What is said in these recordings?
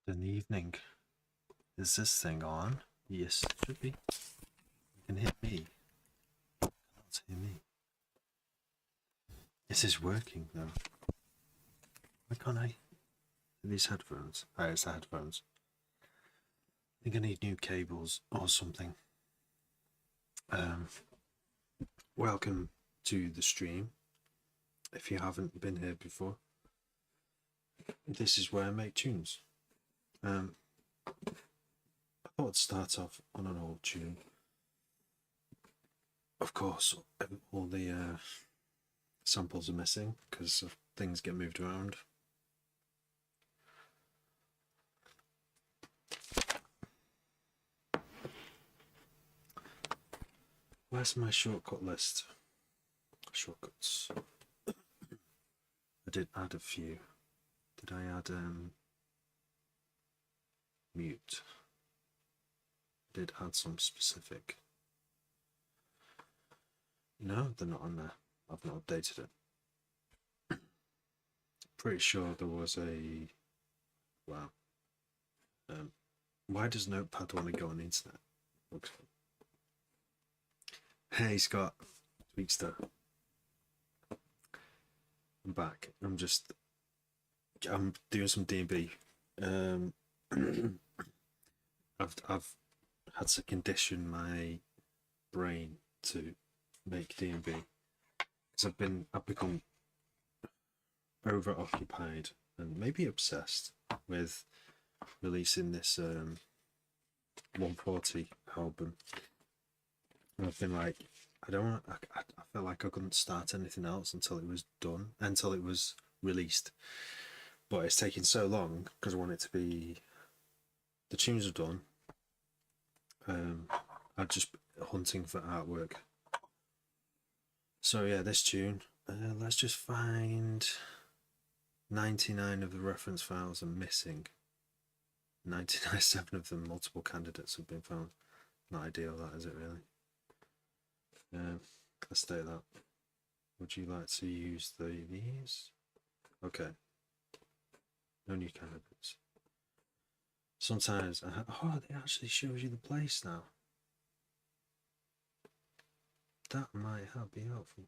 Good evening. Is this thing on? Yes, it should be. You can hear me. You can't hear me. This is working though. Why can't I? These headphones. Oh, it's the headphones. I think I need new cables or something. Welcome to the stream. If you haven't been here before, this is where I make tunes. I thought I'd start off on an old tune. Of course, all the samples are missing because things get moved around. Where's my shortcut list? Shortcuts. I did add a few. Did I add mute? I did add some specific. No, they're not on there. I've not updated it. Pretty sure there was a. Wow. Why does Notepad want to go on the internet? Looks fun. Hey Scott, Tweakster. I'm back. I'm doing some D&B. I've had to condition my brain to make D&B because I've become over occupied and maybe obsessed with releasing this 140 album. And I've been like, I felt like I couldn't start anything else until it was done, until it was released. But it's taking so long because I want it to be. The tunes are done. I'm just hunting for artwork. So yeah, this tune. Let's just find 99 of the reference files are missing. 99.7 of them, multiple candidates have been found. Not ideal, that is it really? Let's state that. Would you like to use these? Okay. No new candidates. Sometimes, it actually shows you the place now. That might be helpful.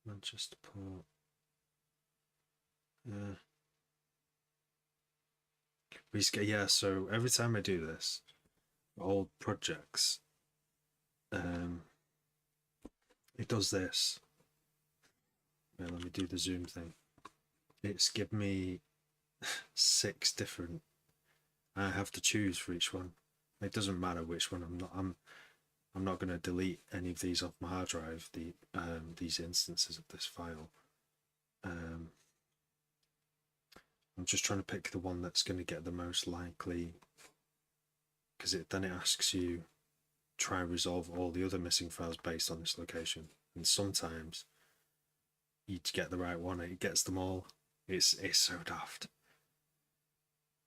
Manchester Port. Yeah, so every time I do this, old projects, it does this. Let me do the zoom thing. It's given me 6 different. I have to choose for each one. It doesn't matter which one. I'm not going to delete any of these off my hard drive. These instances of this file. I'm just trying to pick the one that's going to get the most likely, because then it asks you try and resolve all the other missing files based on this location, and sometimes you get the right one, it gets them all. It's so daft.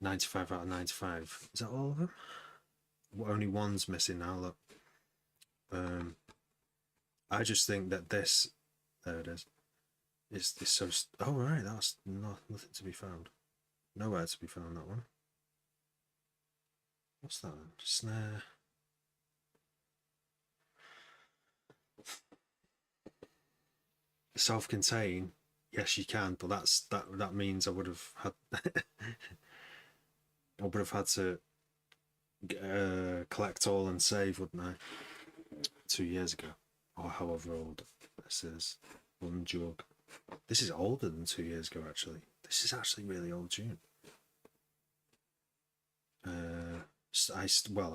95 out of 95. Is that all of them? Well, only one's missing now. Look. I just think that this, there it is. It's so. Oh right, that's nothing to be found. Nowhere to be found, that one. What's that one? Snare. Self-contained. Yes, you can, but that means I would have had. I would have had to collect all and save, wouldn't I? 2 years ago, or however old this is. One jug. This is older than 2 years ago, actually. This is actually really old tune. I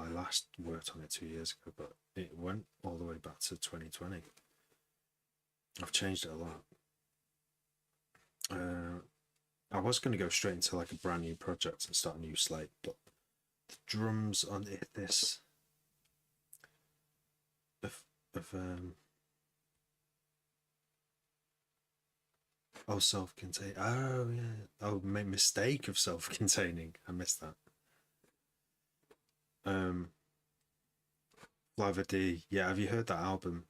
last worked on it 2 years ago, but it went all the way back to 2020. I've changed it a lot. I was going to go straight into like a brand new project and start a new slate, but the drums on this self-contained. Oh yeah. Oh, mistake of self-containing. I missed that. Flava D. Yeah, have you heard that album?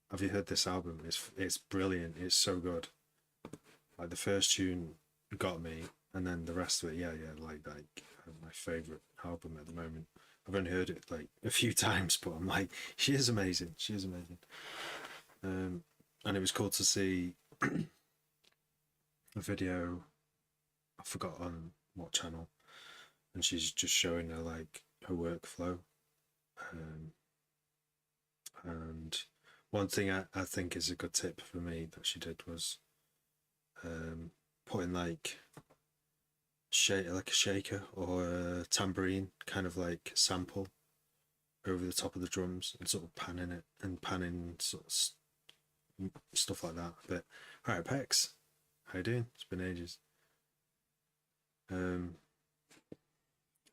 Have you heard this album? It's brilliant. It's so good. Like the first tune got me, and then the rest of it, yeah, like my favourite album at the moment. I've only heard it like a few times, but I'm like, she is amazing. She is amazing. And it was cool to see a video. I forgot on what channel, and she's just showing her like her workflow. And one thing I think is a good tip for me that she did was putting like a shaker or a tambourine kind of like sample over the top of the drums and sort of panning it and panning sort of stuff like that. But all right, Pex, how you doing? It's been ages.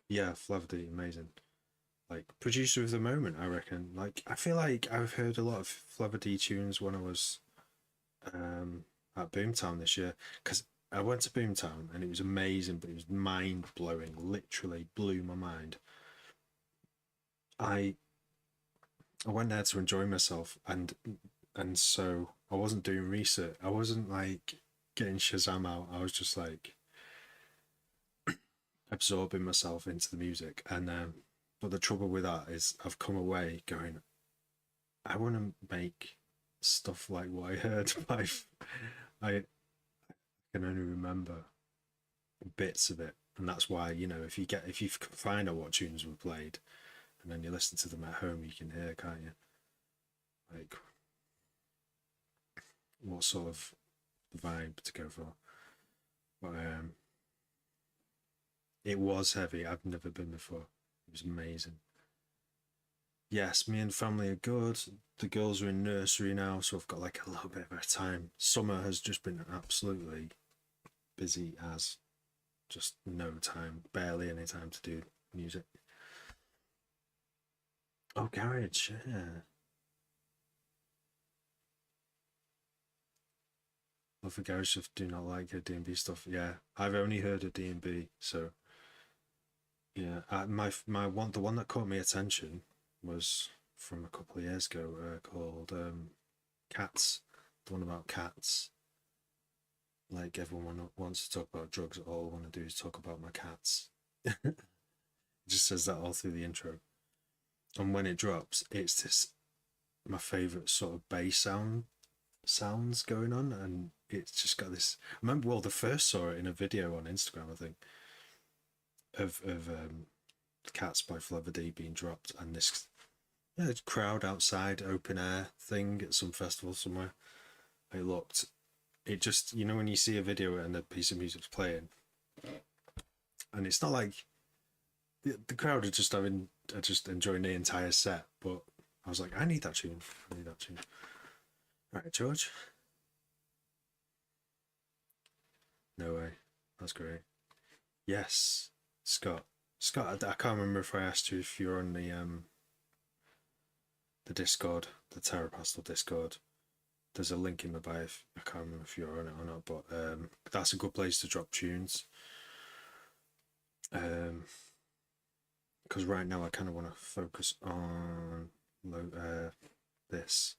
Yeah, Flavity, amazing. Like producer of the moment, I reckon. Like I feel like I've heard a lot of Flavity tunes when I was at Boomtown this year, because I went to Boomtown and it was amazing, but it was mind blowing. Literally blew my mind. I went there to enjoy myself, and so I wasn't doing research. I wasn't like getting Shazam out. I was just like absorbing myself into the music. And but the trouble with that is I've come away going, I want to make stuff like what I heard. I can only remember bits of it, and that's why, you know, if you can find out what tunes were played and then you listen to them at home, you can hear, can't you, like what sort of vibe to go for. But it was heavy. I've never been before. It was amazing. Yes, me and family are good. The girls are in nursery now, so I've got like a little bit of time. Summer has just been absolutely busy as just no time, barely any time to do music. Oh, garage, yeah. Love the garage stuff. Do not like her D&B stuff. Yeah, I've only heard of D&B, so yeah. The one that caught me attention was from a couple of years ago, called Cats. The one about cats. Like everyone wants to talk about drugs, all I want to do is talk about my cats. It just says that all through the intro. And when it drops, it's this my favourite sort of bass sounds going on, and it's just got this. I remember, well, the first saw it in a video on Instagram, I think, of Cats by Flavor D being dropped, and this crowd outside, open air thing at some festival somewhere. It just, you know, when you see a video and a piece of music's playing, and it's not like the crowd are just enjoying the entire set, but I was like, I need that tune. Right, George. No way. That's great. Yes, Scott. Scott, I can't remember if I asked you if you're on the Discord, the Terra Pastel Discord. There's a link in my bio. I can't remember if you're on it or not, but that's a good place to drop tunes. Because right now I kind of want to focus on this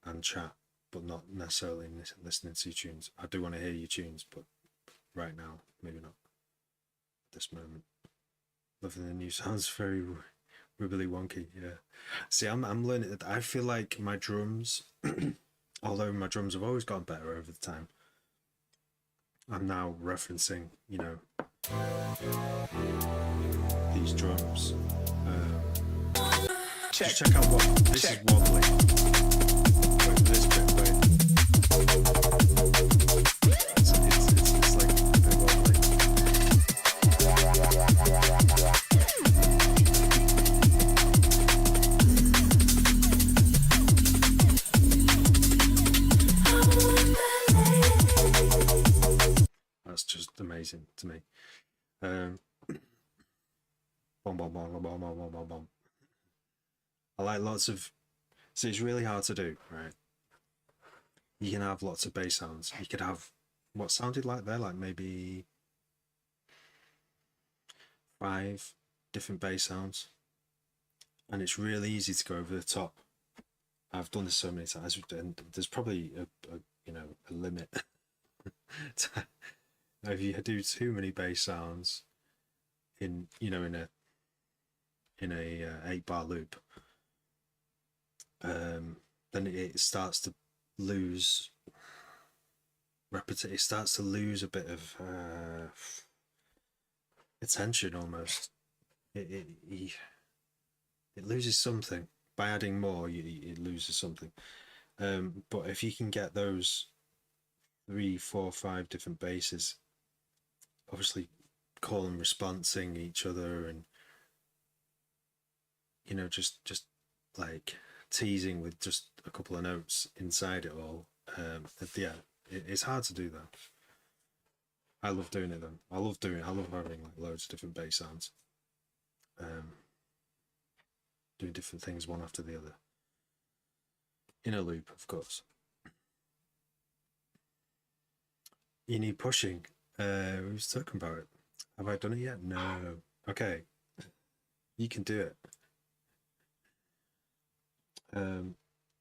and chat, but not necessarily listening to tunes. I do want to hear your tunes, but right now, maybe not at this moment. Loving the new sounds, very wibbly wonky. Yeah. See, I'm learning that. I feel like my drums, although my drums have always gotten better over the time, I'm now referencing, you know, these drums. Just check out what this is wobbly. Wait, this bit, wait. It's like a bit wobbly. That's just amazing to me. Bom, bom, bom, bom, bom, bom, bom, bom. I like lots of. So it's really hard to do, right? You can have lots of bass sounds. You could have what sounded like there, like maybe 5 different bass sounds, and it's really easy to go over the top. I've done this so many times, and there's probably a limit. If you do too many bass sounds, in in a 8-bar loop, then it starts to lose repetition. It starts to lose a bit of attention almost. It loses something by adding more. It loses something. But if you can get those 3, 4, 5 different basses, obviously call and responsing each other, and just like teasing with just a couple of notes inside it all. Yeah, it's hard to do that. I love doing it though. I love having like loads of different bass sounds, doing different things one after the other in a loop, of course. You need pushing. We was talking about it. Have I done it yet? No. Okay. You can do it.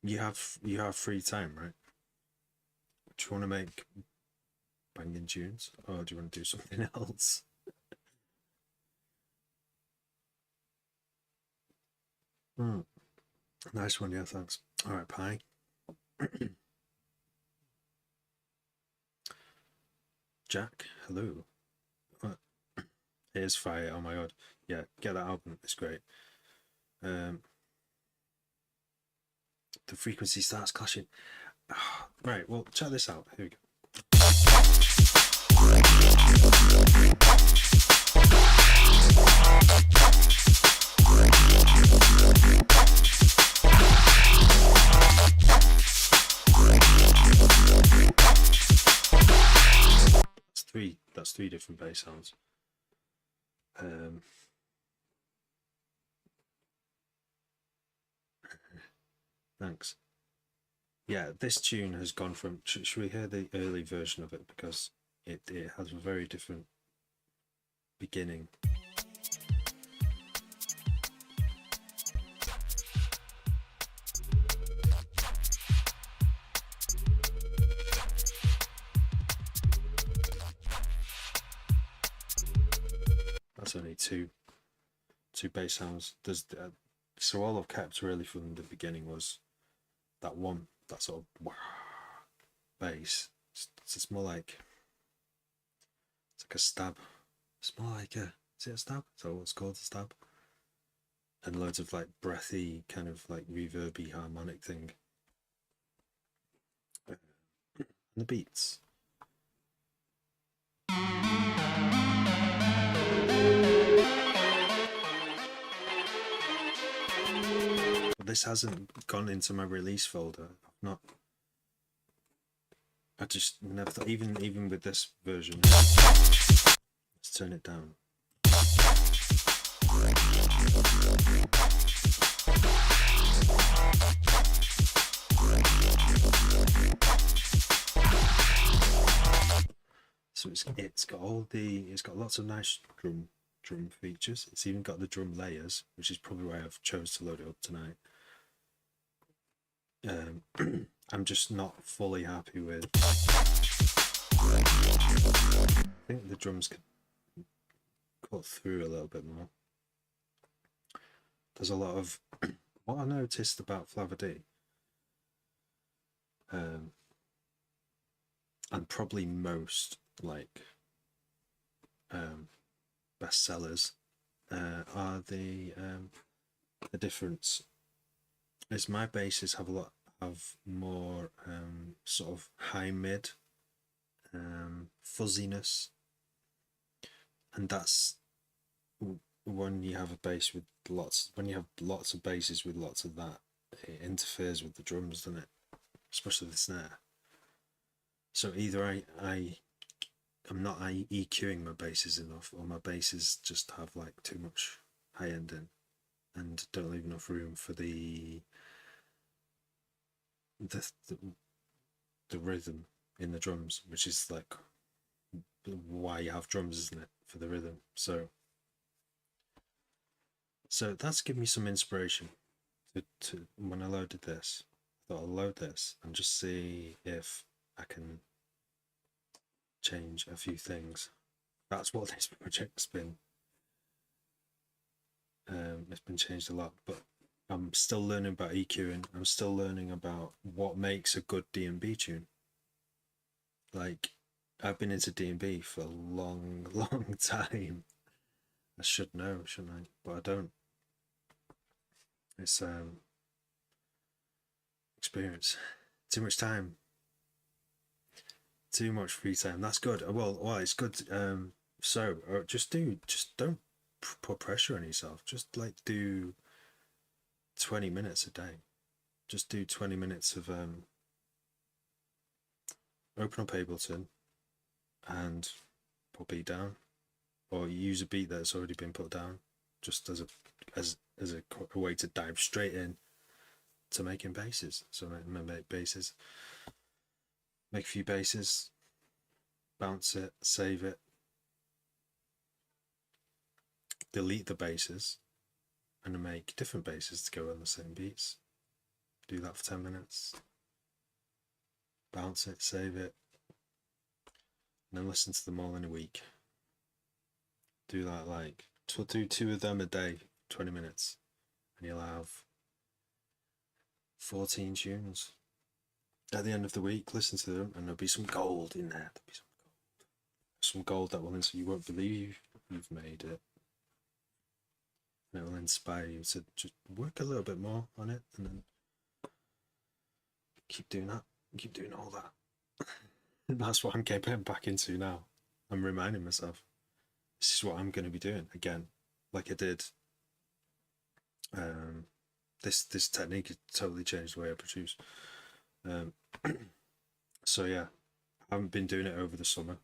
You have free time, right? Do you want to make banging tunes, or do you want to do something else? Nice one, yeah, thanks. All right, Pie. Jack, hello. Here's Fire. Oh my god, yeah, get that album. It's great. The frequency starts clashing. Right, well, check this out. Here we go. That's three different bass sounds. Thanks. Yeah, this tune has gone from. Should we hear the early version of it, because it has a very different beginning. That's only two bass sounds. There's so all I've kept really from the beginning was that one, that sort of bass. It's more like, it's like a stab. It's more like a, is it a stab? Is that what's called, a stab? And loads of like breathy, kind of like reverby harmonic thing. And the beats. But this hasn't gone into my release folder. I just never thought, even with this version. Let's turn it down. So it's got lots of nice drum features. It's even got the drum layers, which is probably why I've chose to load it up tonight. I'm just not fully happy with. I think the drums could cut through a little bit more. There's a lot of what I noticed about Flava D, and probably most like bestsellers are the difference is my basses have more sort of high mid fuzziness, and that's when you have a bass with when you have lots of basses with lots of that, it interferes with the drums, doesn't it? Especially the snare. So either I'm not EQing my basses enough, or my basses just have like too much high end in and don't leave enough room for the rhythm in the drums, which is like why you have drums, isn't it? For the rhythm. So that's given me some inspiration to when I loaded this. I thought I'll load this and just see if I can change a few things. That's what this project's been. It's been changed a lot, but I'm still learning about EQing. I'm still learning about what makes a good D&B tune. Like, I've been into D&B for a long, long time. I should know, shouldn't I? But I don't. It's experience. Too much time. Too much free time. That's good. Well, it's good. Just don't put pressure on yourself. Just like do 20 minutes a day. Just do 20 minutes of open up Ableton and put beat down, or use a beat that's already been put down, just as a way to dive straight in to making basses. So make basses, make a few basses, bounce it, save it, delete the basses, and make different basses to go on the same beats. Do that for 10 minutes, bounce it, save it, and then listen to them all in a week. Do that, like, do 2 of them a day, 20 minutes, and you'll have 14 tunes. At the end of the week, listen to them, and there'll be some gold in there. There'll be some gold that will inspire you. Won't believe you've made it. And it will inspire you to just work a little bit more on it, and then keep doing that, keep doing all that. That's what I'm getting back into now. I'm reminding myself, this is what I'm going to be doing again, like I did. This technique has totally changed the way I produce. So yeah, I haven't been doing it over the summer,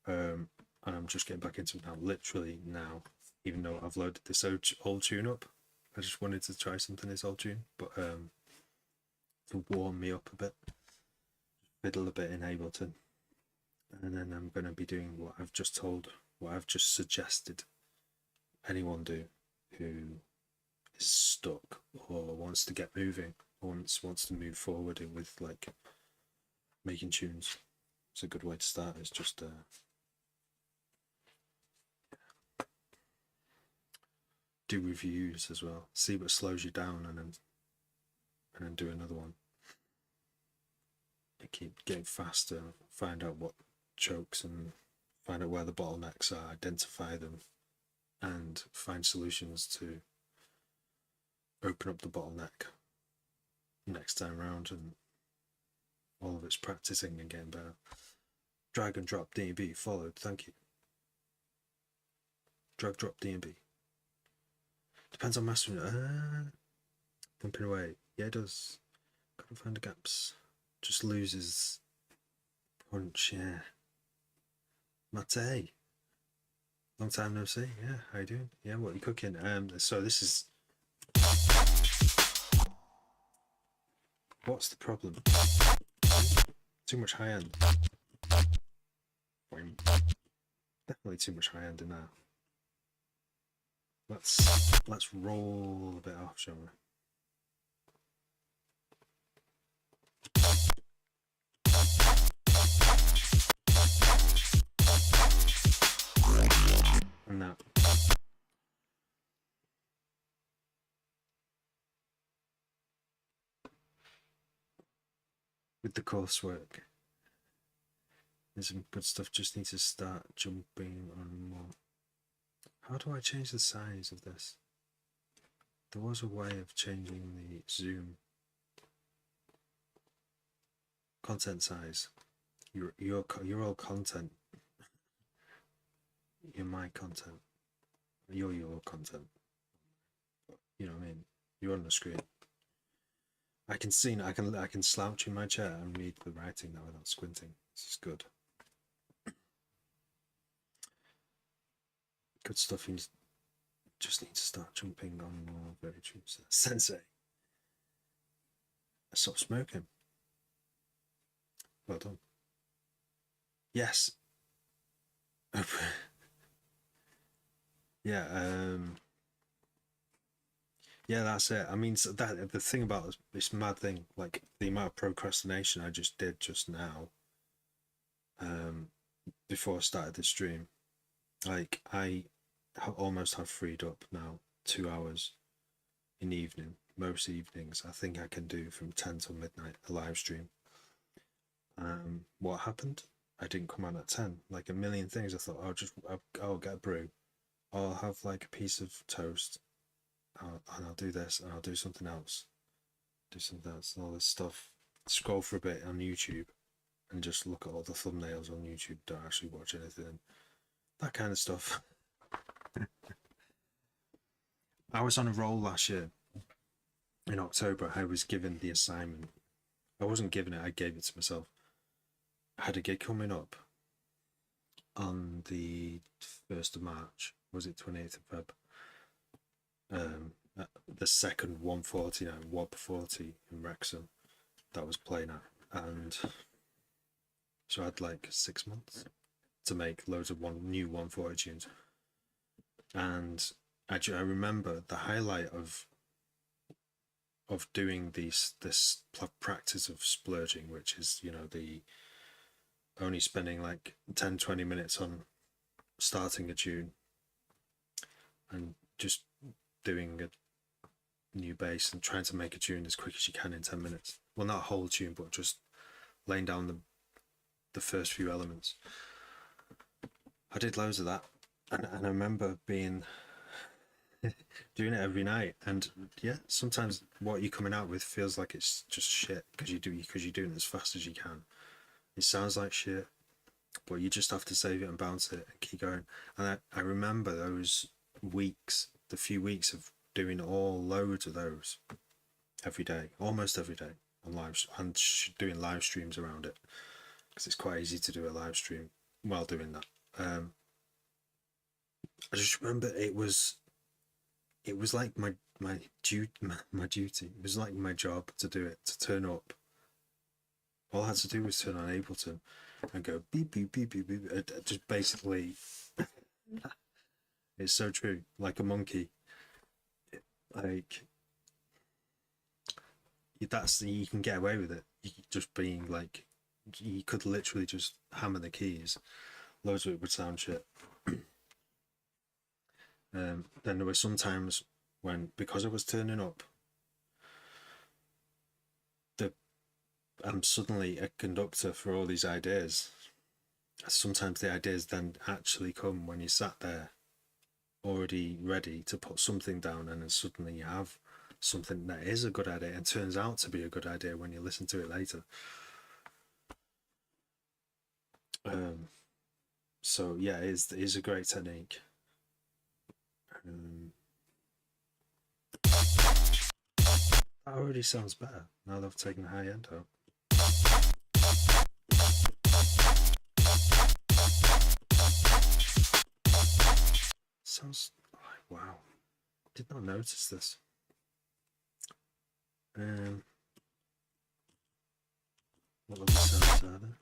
and I'm just getting back into it now, literally now. Even though I've loaded this old tune up, I just wanted to try something this old tune, but to warm me up a bit, fiddle a bit in Ableton, and then I'm going to be doing what I've just suggested anyone do who is stuck or wants to get moving, or wants to move forward with like making tunes. It's a good way to start. It's just do reviews as well, see what slows you down, and then do another one. And keep getting faster, find out what chokes, and find out where the bottlenecks are, identify them, and find solutions to open up the bottleneck next time round. And all of it's practicing and getting better. Drag and drop D&B followed, thank you. Drag drop D&B. Depends on mastering. Bumping away. Yeah, it does. Couldn't find the gaps. Just loses punch, yeah. Mate. Long time no see. Yeah, how you doing? Yeah, what are you cooking? So this is... What's the problem? Too much high end. Definitely too much high end in there. Let's roll a bit off, shall we? And that. With the coursework, there's some good stuff. Just need to start jumping on more. How do I change the size of this? There was a way of changing the zoom. Content size. Your all content. You're my content. You're your content. You know what I mean? You're on the screen. I can see. I can slouch in my chair and read the writing now without squinting. This is good. Good stuff. You just need to start jumping on more very true. Sensei. Stop smoking. Well done. Yes. Yeah. Yeah, that's it. I mean, so that the thing about this mad thing, like the amount of procrastination I just did just now, before I started the stream, like I almost have freed up now 2 hours in the evening. Most evenings, I think I can do from 10 till midnight a live stream. What happened? I didn't come on at 10. Like a million things. I thought I'll get a brew. I'll have like a piece of toast, and I'll do this, and I'll do something else. Do something else, all this stuff. Scroll for a bit on YouTube, and just look at all the thumbnails on YouTube. Don't actually watch anything. That kind of stuff. I was on a roll last year. In October, I was given the assignment. I wasn't given it, I gave it to myself. I had a gig coming up on the 1st of March. Was it 28th of Feb? The second 149, WOB 40 in Wrexham that was playing at. And so I had like 6 months to make loads of new 140 tunes. And actually, I remember the highlight of doing this practice of splurging, which is, you know, the only spending like 10-20 minutes on starting a tune and just doing a new bass and trying to make a tune as quick as you can in 10 minutes. Well, not a whole tune, but just laying down the first few elements. I did loads of that, and I remember being doing it every night, and yeah, sometimes what you're coming out with feels like it's just shit because you're doing it as fast as you can. It sounds like shit, but you just have to save it and bounce it and keep going. And I remember those weeks, the few weeks of doing loads of those every day, almost every day on live, and doing live streams around it, because it's quite easy to do a live stream while doing that. I just remember it was like my duty. It was like my job to do it, to turn up. All I had to do was turn on Ableton and go beep beep beep beep beep. Just basically, it's so true. Like a monkey. Like you can get away with it. Just being like, you could literally just hammer the keys. Loads of it would sound shit. Then there were some times when, because I was turning up, I'm suddenly a conductor for all these ideas. Sometimes the ideas then actually come when you sat there already ready to put something down, and then suddenly you have something that is a good idea and turns out to be a good idea when you listen to it later. So yeah, it is a great technique. That already sounds better now that I've taken the high end out. Sounds like, wow. Did not notice this. What other sounds are there?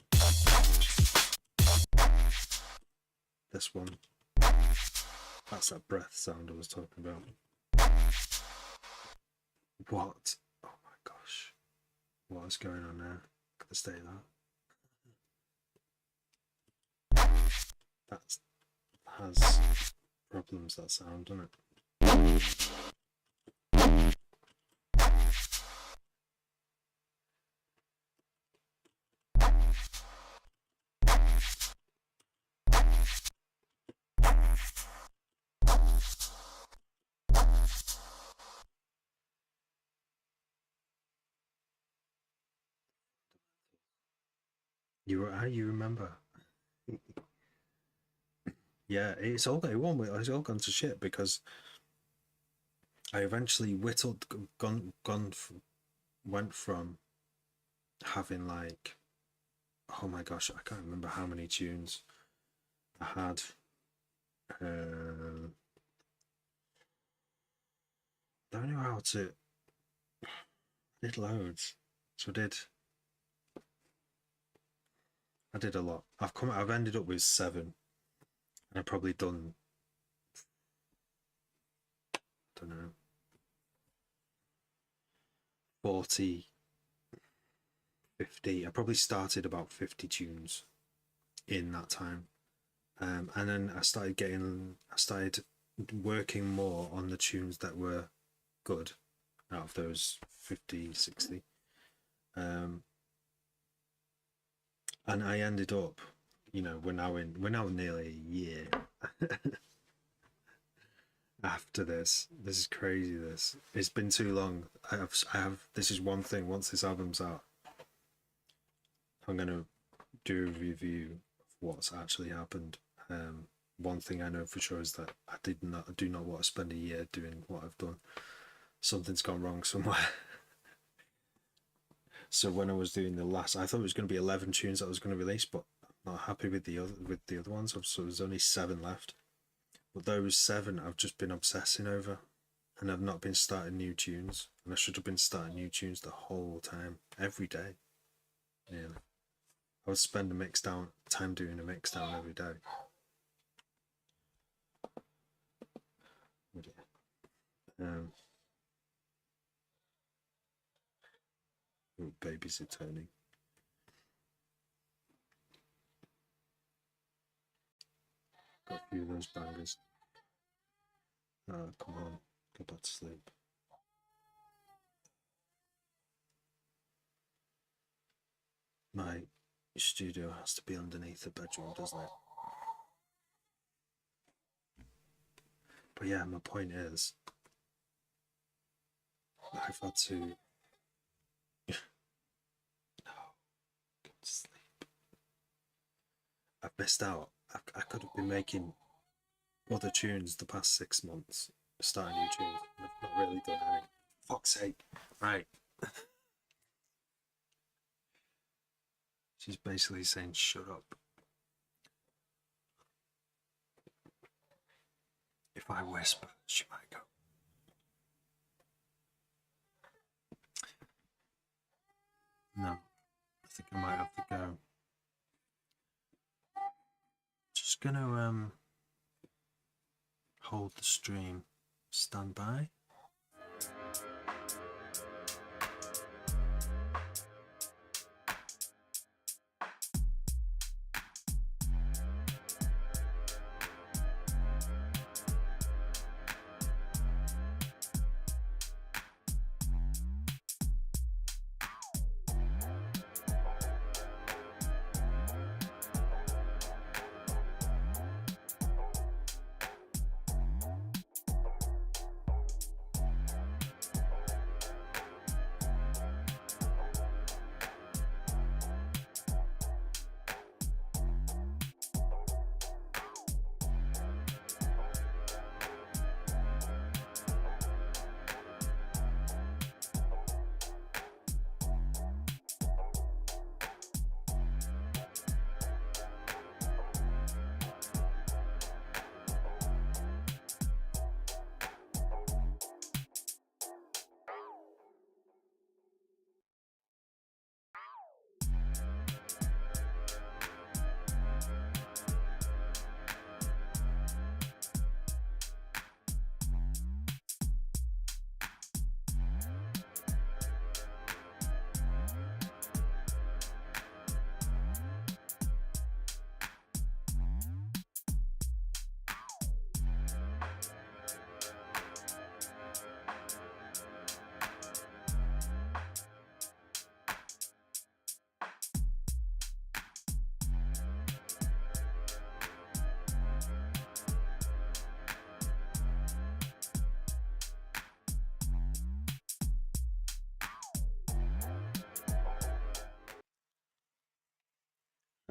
This one. That's that breath sound I was talking about. What? Oh my gosh. What is going on there? Got to stay that. That has problems, that sound, doesn't it? You remember? Yeah, it's all gone to shit because I eventually went from having like, oh my gosh, I can't remember how many tunes I had. Don't know how to. I did loads, so I did a lot. I've ended up with 7, and I've probably done, I don't know, 40, 50. I probably started about 50 tunes in that time. And then I started working more on the tunes that were good out of those 50, 60. And I ended up, you know, we're now nearly a year after this. This is crazy. It's been too long. I have. This is one thing. Once this album's out, I'm gonna do a review of what's actually happened. One thing I know for sure is that I do not want to spend a year doing what I've done. Something's gone wrong somewhere. So when I was doing the last, I thought it was going to be 11 tunes that I was going to release, but I'm not happy with the other ones. So there's only 7 left. But those 7 I've just been obsessing over, and I've not been starting new tunes. And I should have been starting new tunes the whole time, every day. Yeah, I would spend time doing a mix down every day. Oh, babies are turning. Got a few of those bangers. Oh, come on, go back to sleep. My studio has to be underneath the bedroom, doesn't it? But yeah, my point is, I've had to. No, go to sleep. I've missed out. I could have been making other tunes the past 6 months, starting new tunes. I've not really done any. Fuck's sake! Right. She's basically saying, "Shut up." If I whisper, she might go. No, I think I might have to go. Just gonna hold the stream. Stand by.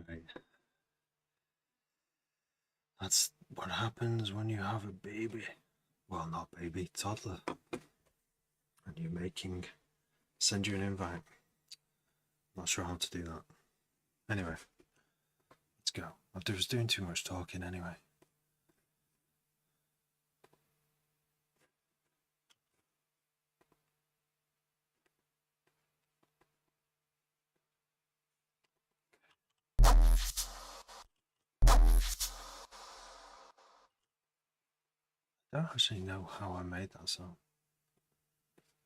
Right. That's what happens when you have a baby. Well, not baby, toddler. And you're making. Send you an invite. Not sure how to do that. Anyway, let's go. I was doing too much talking anyway. I don't actually know how I made that song.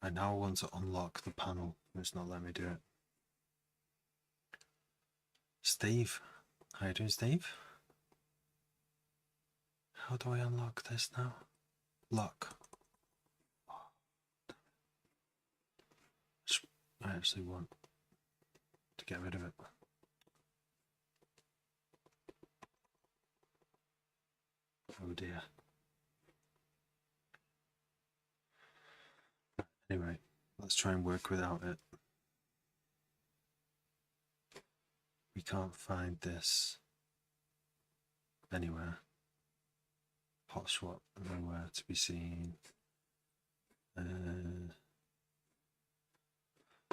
I now want to unlock the panel, and it's not letting me do it. Steve. How you doing, Steve? How do I unlock this now? lock. I actually want to get rid of it. Oh dear. Anyway, let's try and work without it. We can't find this anywhere. Hot swap nowhere to be seen.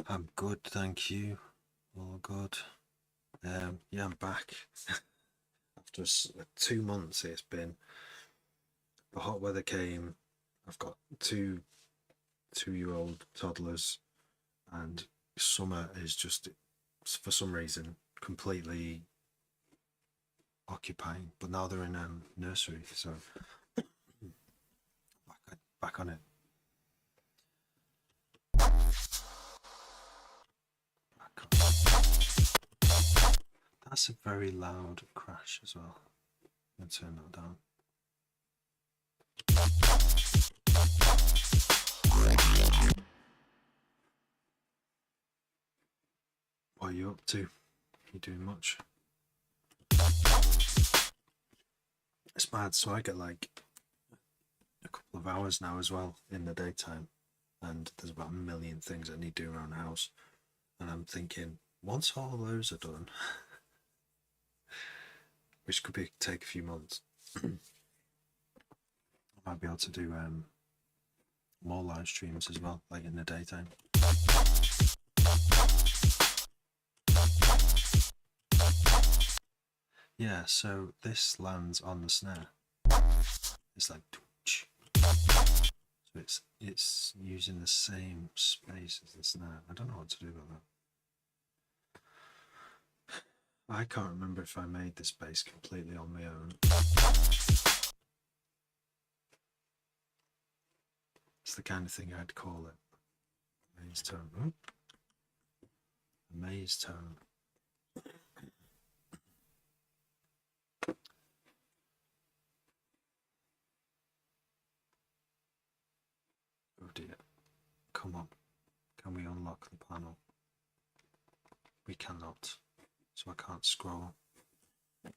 I'm good, thank you. All good. Yeah, I'm back. After 2 months it's been. The hot weather came. I've got two-year-old toddlers, and summer is just, for some reason, completely occupying. But now they're in nursery, so back on it. That's a very loud crash as well. I'm going to turn that down. What are you up to? You doing much? It's mad, so I get like a couple of hours now as well in the daytime, and there's about a million things I need to do around the house, and I'm thinking, once all those are done, which could take a few months, I might be able to do more live streams as well, like in the daytime. Yeah, so this lands on the snare. It's like, so it's using the same space as the snare. I don't know what to do about that. I can't remember if I made this bass completely on my own. It's the kind of thing I'd call it. Maze tone. Oh. A maze tone. Oh dear. Come on. Can we unlock the panel? We cannot. So I can't scroll. I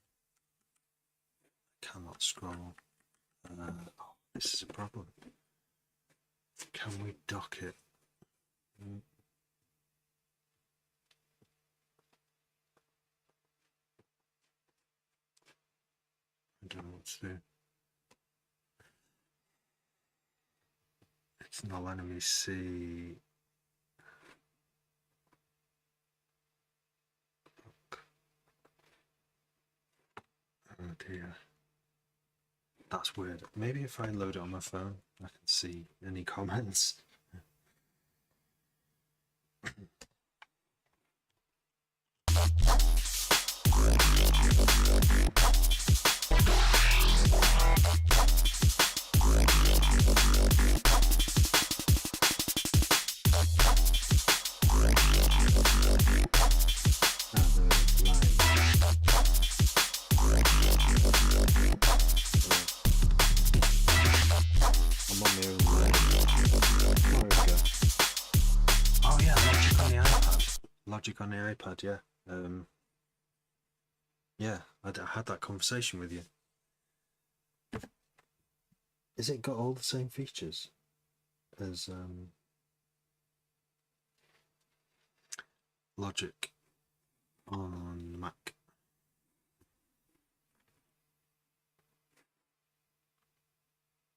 cannot scroll. Oh, this is a problem. Can we dock it? I don't know what to do. It's not letting me see. Oh dear. That's weird. Maybe if I load it on my phone, I can see any comments. Logic on the iPad, yeah. Yeah, I had that conversation with you. Is it got all the same features as Logic on Mac?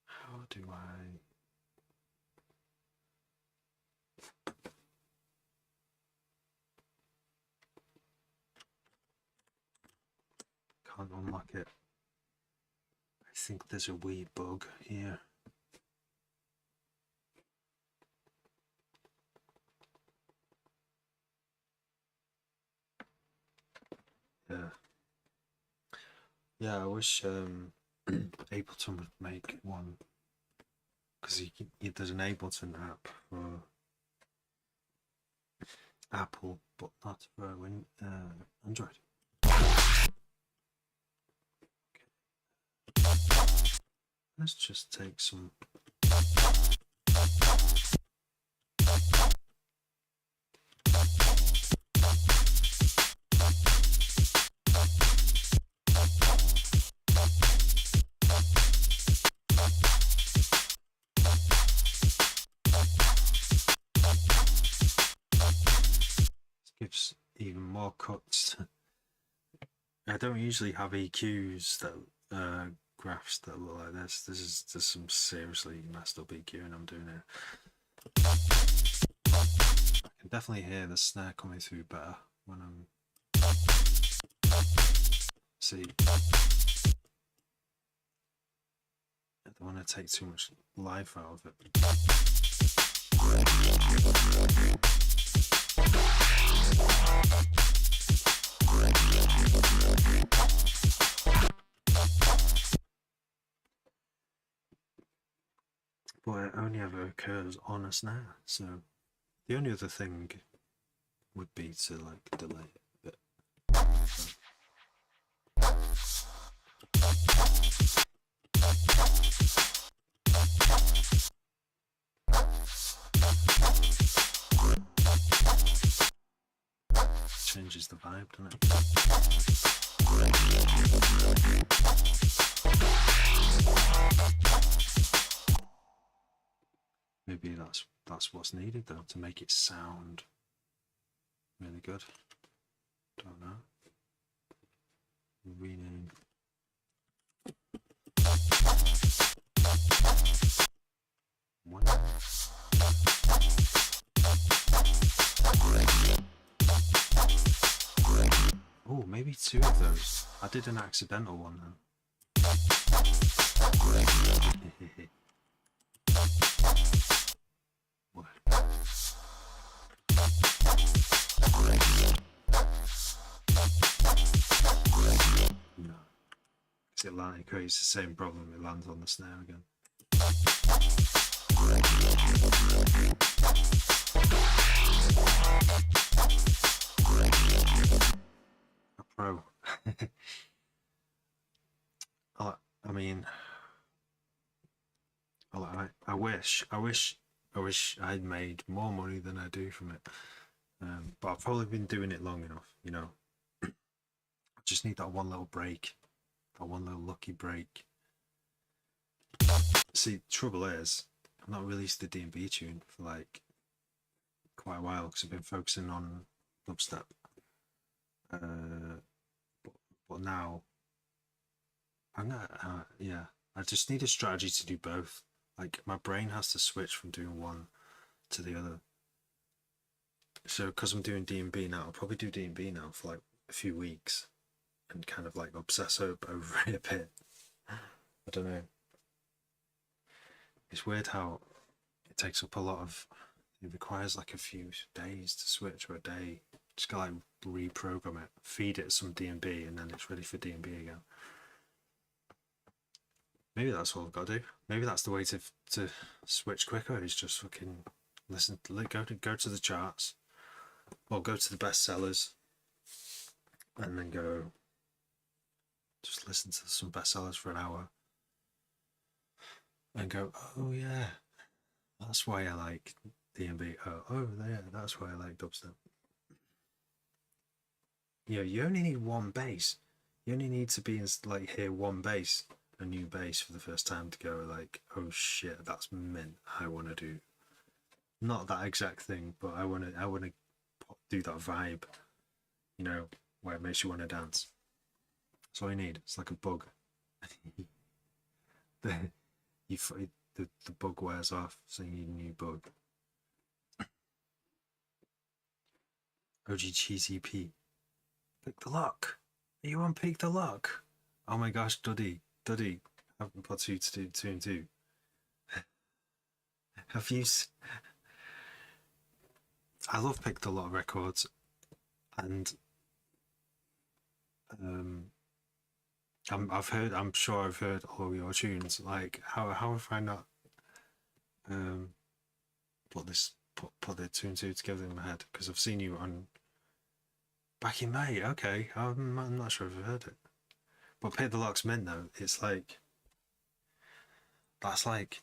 How do I... Can't unlock it. I think there's a wee bug here. Yeah, I wish Ableton would make one, because there's an Ableton app for Apple, but not for Android. Okay. Let's just take some Gives even more cuts. I don't usually have EQs that graphs that look like this. This is just some seriously messed up EQ, and I'm doing it. I can definitely hear the snare coming through better when I'm. See, I don't want to take too much life out of it. But it only ever occurs on a snare, so the only other thing would be to like delay it a bit. Changes the vibe, doesn't it? Maybe that's what's needed though, to make it sound really good. Don't know. Rename. One. Oh, maybe two of those. I did an accidental one then. What? No. Because it creates the same problem, it lands on the snare again. A pro. I mean, I wish I'd made more money than I do from it. But I've probably been doing it long enough, you know. I just need that one little break, that one little lucky break. See, the trouble is, I've not released the D&B tune for like quite a while because I've been focusing on dubstep. But now, I'm gonna, yeah, I just need a strategy to do both. Like, my brain has to switch from doing one to the other. So, because I'm doing D&B now, I'll probably do D&B now for like a few weeks and kind of like obsess over it a bit. I don't know. It's weird how it takes up a lot of. It requires like a few days to switch, or a day. Just gotta like reprogram it, feed it some D&B, and then it's ready for D&B again. Maybe that's all I've got to do. Maybe that's the way to switch quicker. Is just fucking listen. Go to the charts, or go to the bestsellers, and then go. Just listen to some bestsellers for an hour, and go. Oh yeah, that's why I like D&B. Oh yeah, that's why I like dubstep. You know, you only need one bass. You only need to be in, like, hear one bass, a new bass for the first time, to go like, oh shit, that's mint. I want to do not that exact thing, but I want to do that vibe, you know, where it makes you want to dance. That's all you need. It's like a bug. the, the bug wears off, so you need a new bug. OG Cheesy P. Pick the lock. Are you on Pick the Lock? Oh my gosh, Duddy, I've got two to do, two and two. Have you? I love Pick the Lock records, and I'm sure I've heard all your tunes. Like, how have I not put the two and two together in my head? Because I've seen you on back in May. Okay, I'm not sure if I've heard it. But Pick the Lock's meant though. It's like that's like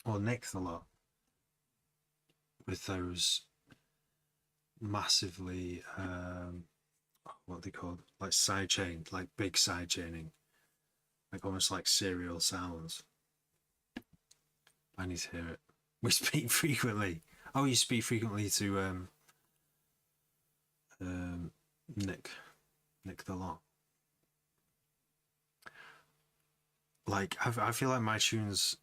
or nicked a lot with those massively what are they called, like sidechained, like big sidechaining, like almost like serial sounds. I need to hear it. We speak frequently. Oh, you speak frequently to Nick the lot. Like I feel like my tunes,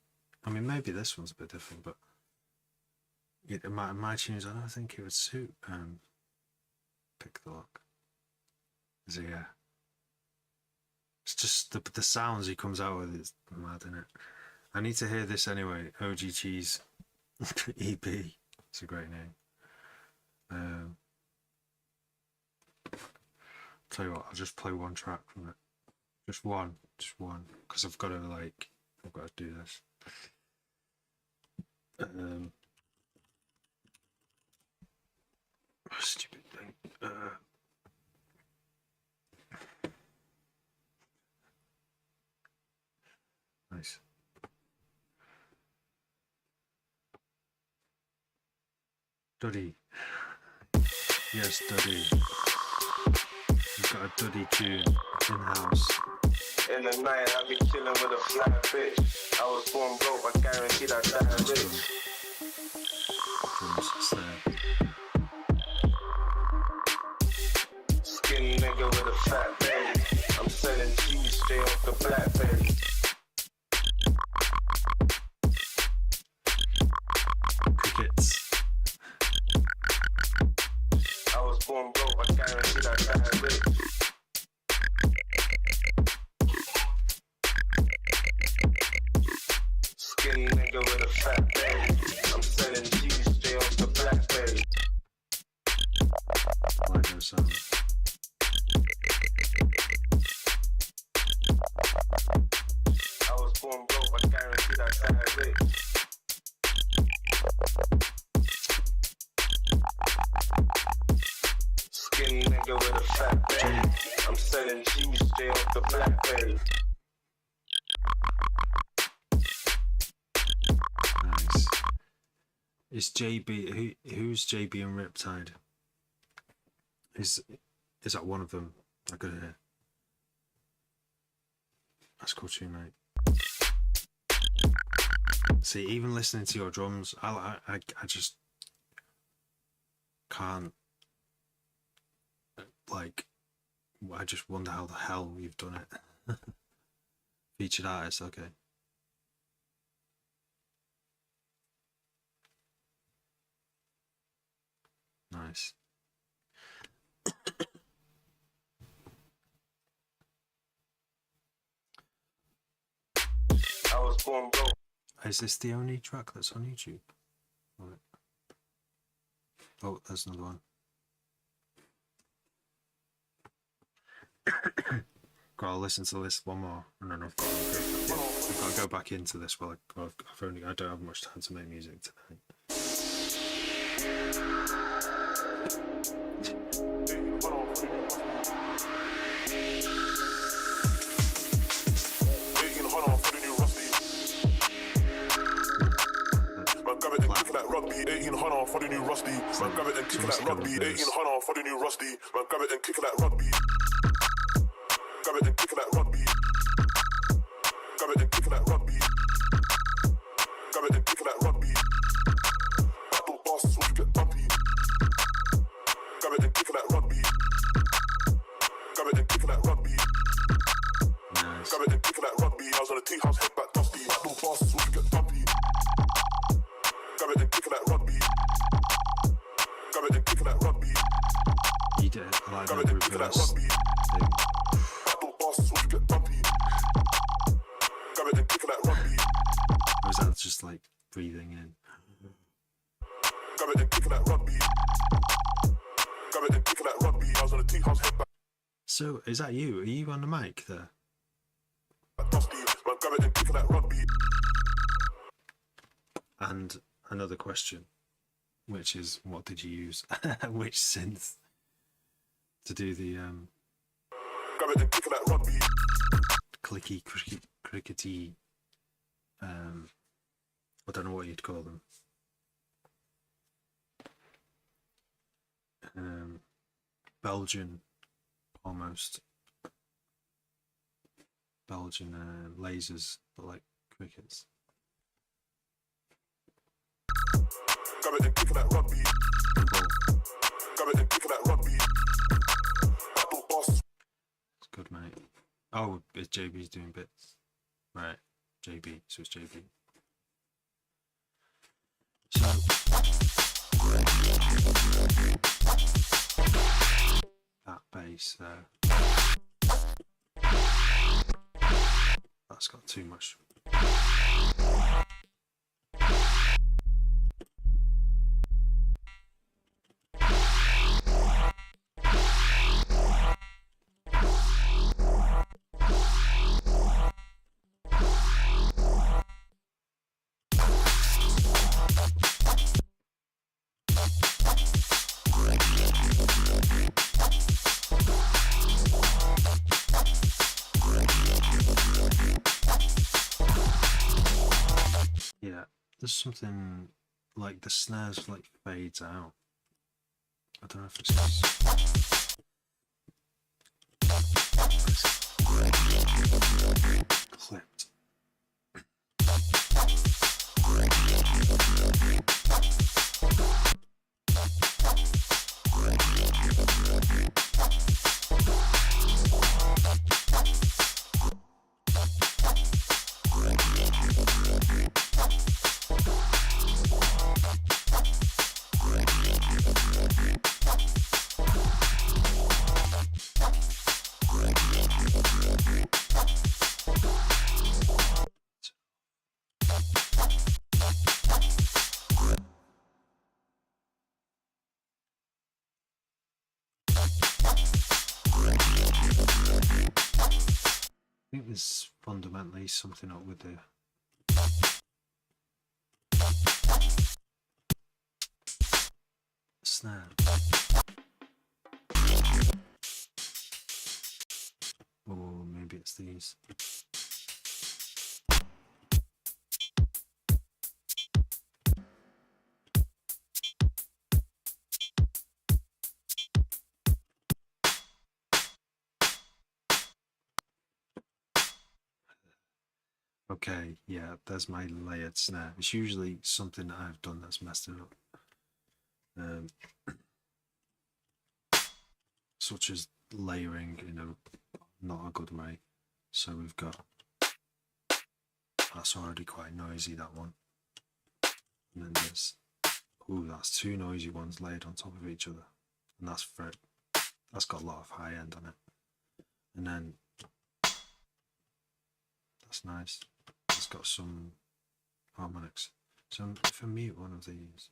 I mean maybe this one's a bit different, but my tunes, I don't think it would suit Pick the Lock. So yeah, it's just the sounds he comes out with is mad, isn't it? I need to hear this anyway. OG Cheese EP. It's a great name. Tell you what, I'll just play one track from it. Just one, because I've got to do this. Stupid thing. Nice. Duddy. Yes, Duddy. We've got a Duddy tune in-house. In the night, I be chilling with a flat bitch. I was born broke, I guaranteed I die rich. Drums, snare. Skinny nigga with a fat belly. I'm selling cheese straight off the blackberry. Crickets. I was born broke, I guaranteed I die rich. Skinny nigga with a fat belly. I'm selling cheese straight off the blackberry. I like those sounds. I was born broke, I guaranteed I die rich. Skinny nigga with a fat belly. I'm selling cheese straight off the blackberry. Nice. Is JB who's JB and Riptide? Is that one of them? I could hear. That's cool too, mate. See, even listening to your drums, I just can't. Like, I just wonder how the hell you've done it. Featured artist, okay. Nice. I was born broke. Is this the only track that's on YouTube? Right. Oh, there's another one. Gotta listen to this one more, and then I've got to go back into this. Well, I don't have much time to make music tonight. Rugby, 1800 for the new rusty. Man, grab it and kick it like rugby. 1800 for the new rusty. Man, grab it and kick it like rugby. Grab it and kick it like rugby. Grab it and kick it like rugby. Grab it and kick it like rugby. Battle bosses will get bumpy. Grab it and kick it like rugby. Grab it and kick it like rugby. Nice. Grab it and kick it like rugby. I was on a tea house, head back dusty. Battle bosses will get bumpy. Grab it and kick it like rugby. Grab it and kick it like rugby. You did it. I like Grab the it and kick it like reverse rugby. thing. Battle bosses will get bumpy. Grab it and kick it like rugby. Or is that just like breathing in? Grab it and kick it like rugby. Grab it and kick it like rugby. I was on a tea house, head back So, is that you? Are you on the mic there? dusty. Man, grab it and kick it like rugby. And another question, which is, what did you use? Which synth to do the Grab it and kick it like rugby. clicky crickety I don't know what you'd call them. Belgian, almost. Belgian lasers, but like crickets. Grab it and kick it like rugby. Grab it and kick it like rugby. Battle boss. It's good, mate. Oh, it's JB's doing bits. Right, JB, so it's JB. So, that bass there. That's got too much. Yeah, there's something like the snares like fades out. I don't know if it's clipped. I think there's fundamentally something up with the snare. Or maybe it's these. Okay, yeah, there's my layered snare. It's usually something that I've done that's messed it up. Such as layering in a not a good way. So we've got, that's already quite noisy, that one. And then there's, ooh, that's two noisy ones laid on top of each other. And that's got a lot of high end on it. And then that's nice. It's got some harmonics. So if I mute one of these,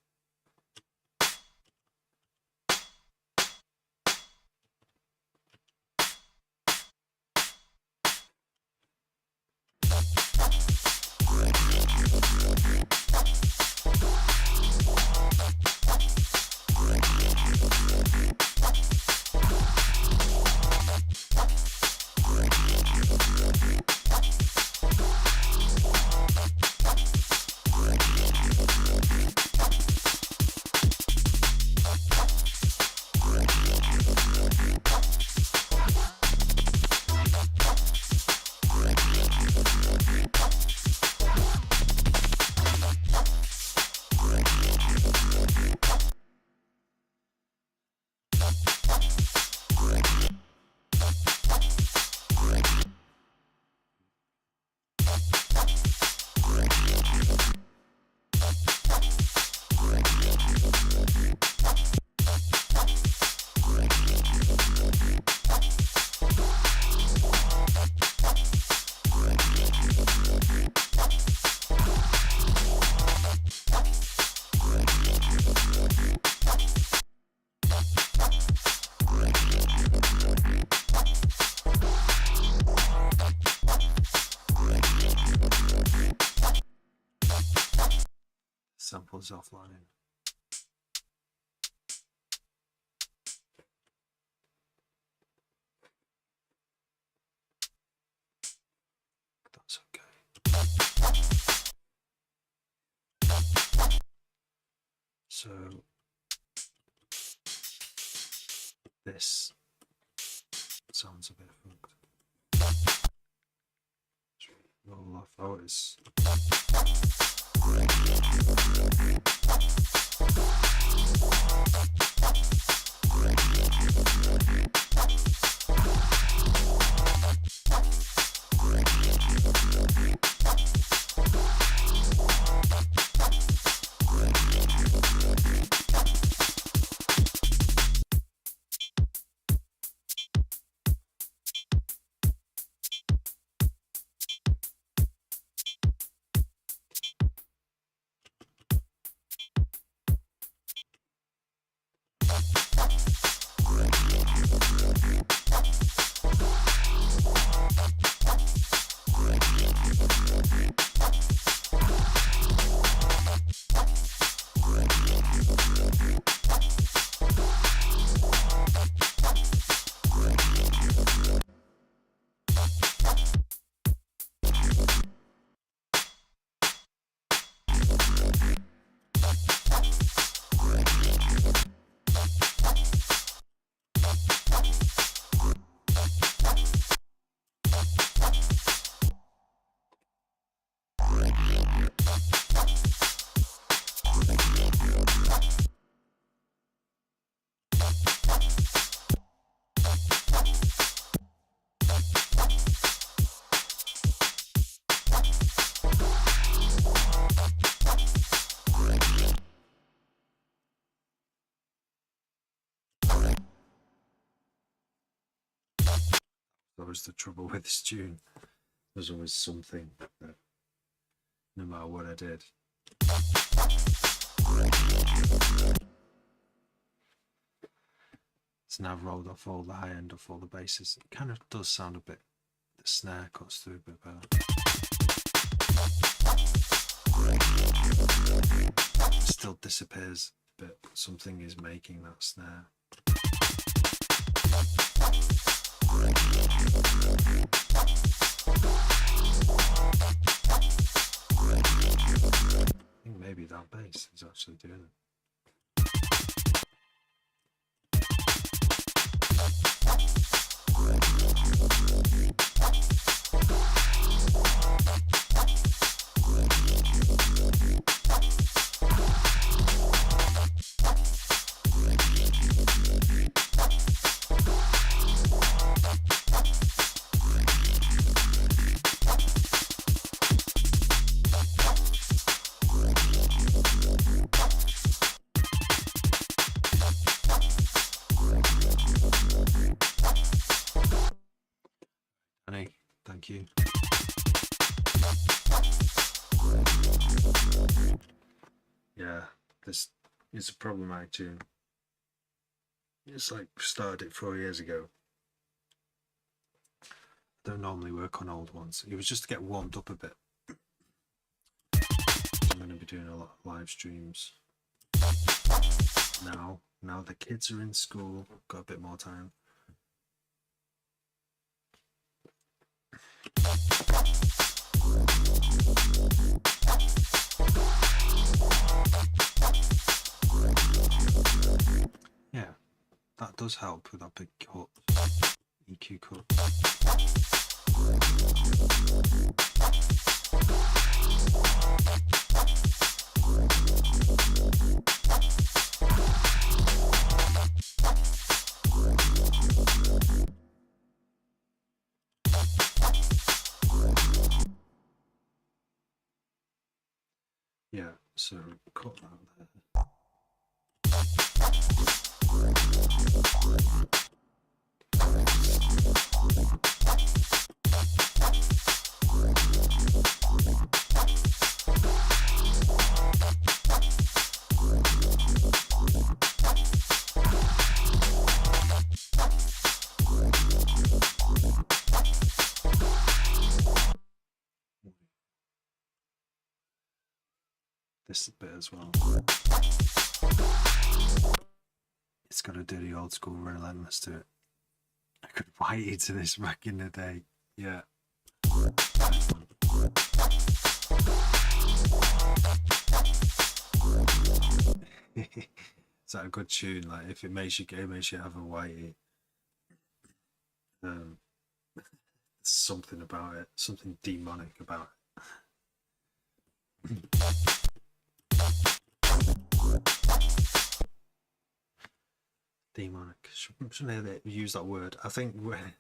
samples offline. That's okay. So this sounds a bit fucked. Roll off. Oh, it's. That was the trouble with this tune. There's always something that, no matter what I did. It's now rolled off all the high end, off all the basses. It kind of does sound a bit, the snare cuts through a bit better. It still disappears, but something is making that snare. I think maybe that bass is actually doing it. Thank you. Yeah, this is a problematic tune. It's like started it 4 years ago. I don't normally work on old ones. It was just to get warmed up a bit. I'm going to be doing a lot of live streams now. Now the kids are in school, got a bit more time. Yeah, that does help with that big cut, EQ cut. Yeah, so cut that there. This bit as well. It's got a dirty old school relentless to it. I could write you to this back in the day. Yeah. Is that a good tune? Like, if it makes you gay, makes you have a whitey. Um, something about it, something demonic about it. Demonic. Shouldn't they use that word? I think when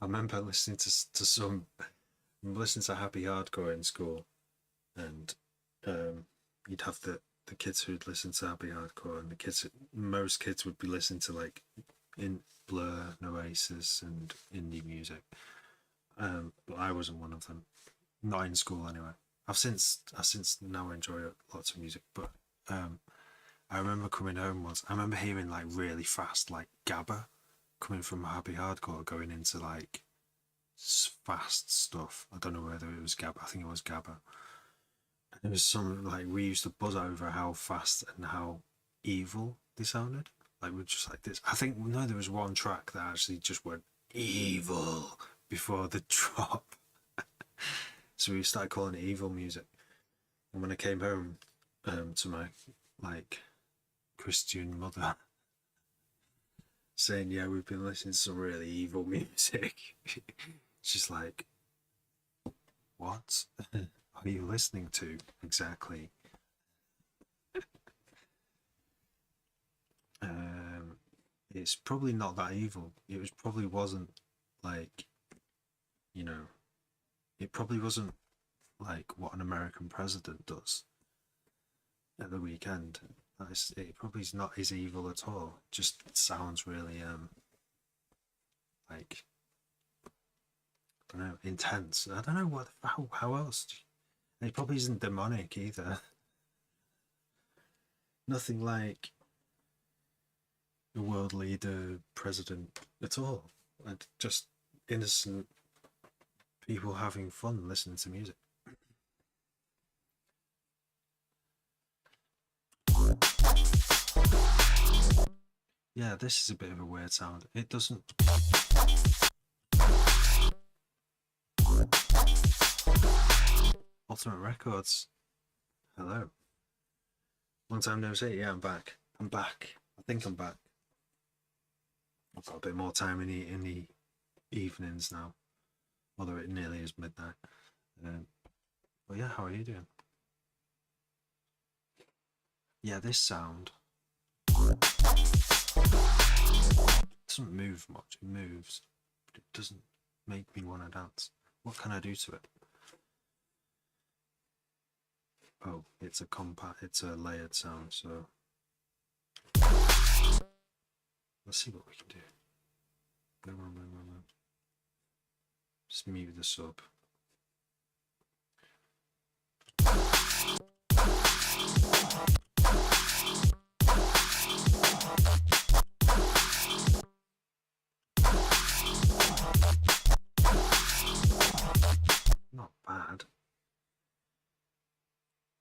I remember listening to some, listening to Happy Hardcore in school, and you'd have the kids who'd listen to Happy Hardcore, and most kids would be listening to like in Blur, Oasis, and indie music. But I wasn't one of them. Not in school anyway. I since now enjoy lots of music, but I remember coming home once. I remember hearing like really fast like gabba coming from Happy Hardcore, going into like fast stuff. I don't know whether it was gabba. I think it was gabba. And it was some like we used to buzz over how fast and how evil they sounded. Like we're just like this. I think no, there was one track that actually just went evil before the drop. So we started calling it evil music. And when I came home to my like Christian mother, saying, yeah, we've been listening to some really evil music. She's like, what are you listening to exactly? It's probably not that evil. It was probably wasn't like, you know, it probably wasn't like what an American president does at the weekend. It probably is not as evil at all. It just sounds really like, I don't know, intense. I don't know how else. It probably isn't demonic either. Nothing like a world leader, president at all. And just innocent people having fun listening to music. Yeah, this is a bit of a weird sound. It doesn't. Ultimate Records. Hello. Long time no see. Yeah, I'm back. I think I'm back. I've got a bit more time in the evenings now, although it nearly is midnight. But yeah, how are you doing? Yeah, this sound doesn't move much. It moves, but it doesn't make me want to dance. What can I do to it? Oh, it's a layered sound, so let's see what we can do. Just mute the sub. Not bad.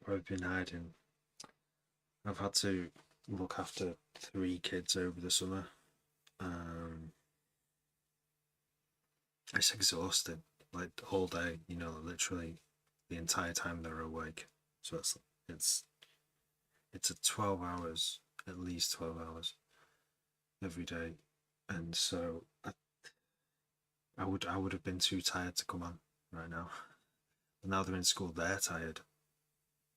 Where I've been hiding. I've had to look after 3 kids over the summer. It's exhausting, like all day, you know, literally the entire time they're awake. So it's a 12 hours, at least 12 hours every day. And so I would have been too tired to come on right now. But now they're in school, they're tired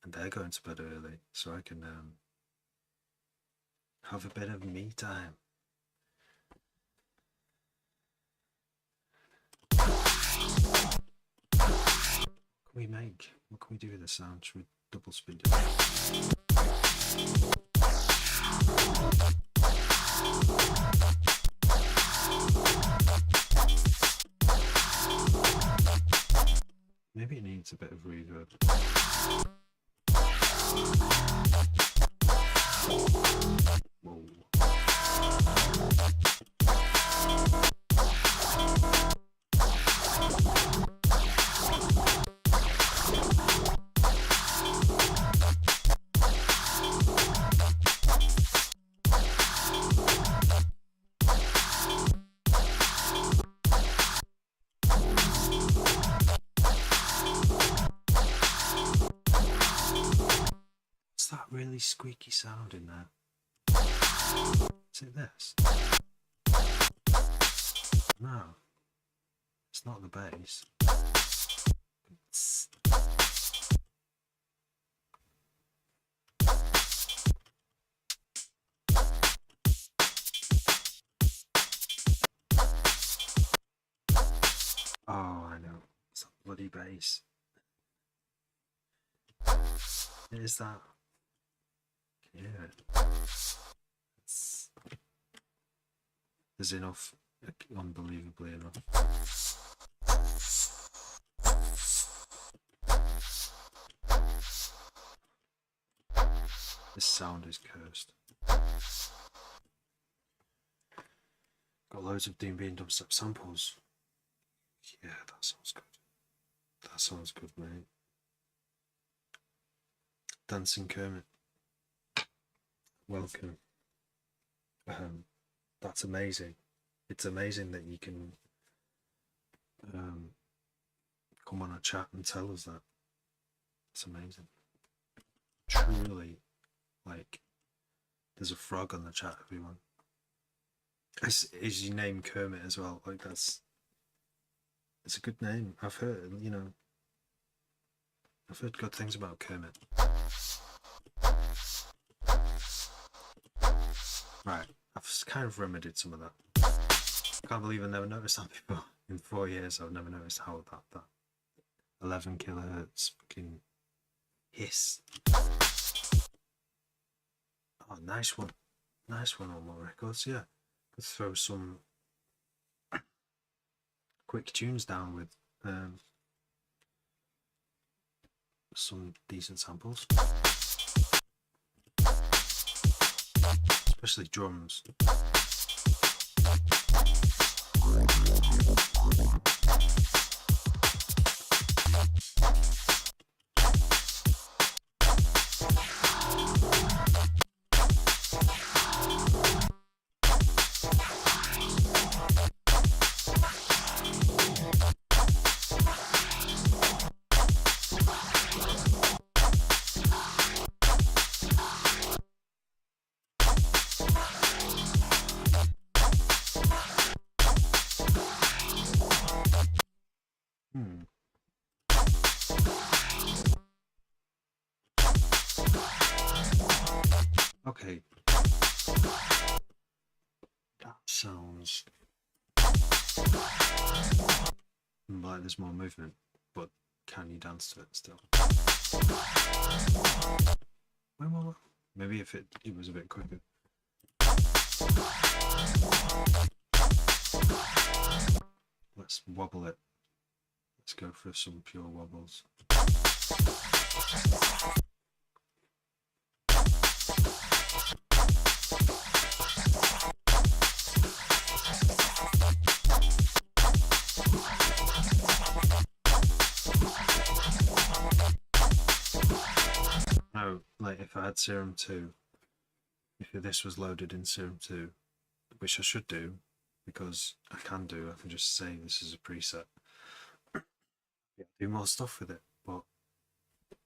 and they're going to bed early, so I can have a bit of me time. What can we make? What can we do with this sound? Should we double spin it? Maybe it needs a bit of reverb. Whoa. What's that really squeaky sound in there? Is it this? No. It's not the bass. It's... Oh, I know. It's that bloody bass. Is that? Can you hear it? There's enough, unbelievably enough. This sound is cursed. Got loads of D&B and dubstep samples. Yeah, that sounds good. That sounds good, mate. Dancing Kermit. Welcome. That's amazing. It's amazing that you can come on a chat and tell us that. It's amazing. Truly, like, there's a frog on the chat, everyone. Is your name Kermit as well? Like, it's a good name. I've heard, you know, I've heard good things about Kermit. Right, I've kind of remedied some of that. I can't believe I never noticed that before. In 4 years, I've never noticed how that 11 kilohertz fucking hiss. Oh, nice one. Nice one on my records, yeah. Could throw some quick tunes down with some decent samples. Especially drums. Okay. That sounds like there's more movement, but can you dance to it still? Well, maybe if it was a bit quicker. Let's wobble it. Let's go for some pure wobbles. No, like if I had Serum 2, if this was loaded in Serum 2, which I should do, because I can just say this is a preset. Yeah, do more stuff with it, but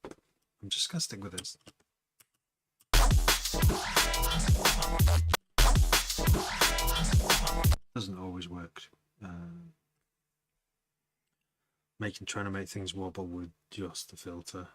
I'm just gonna stick with this. Doesn't always work. Trying to make things wobble with just the filter.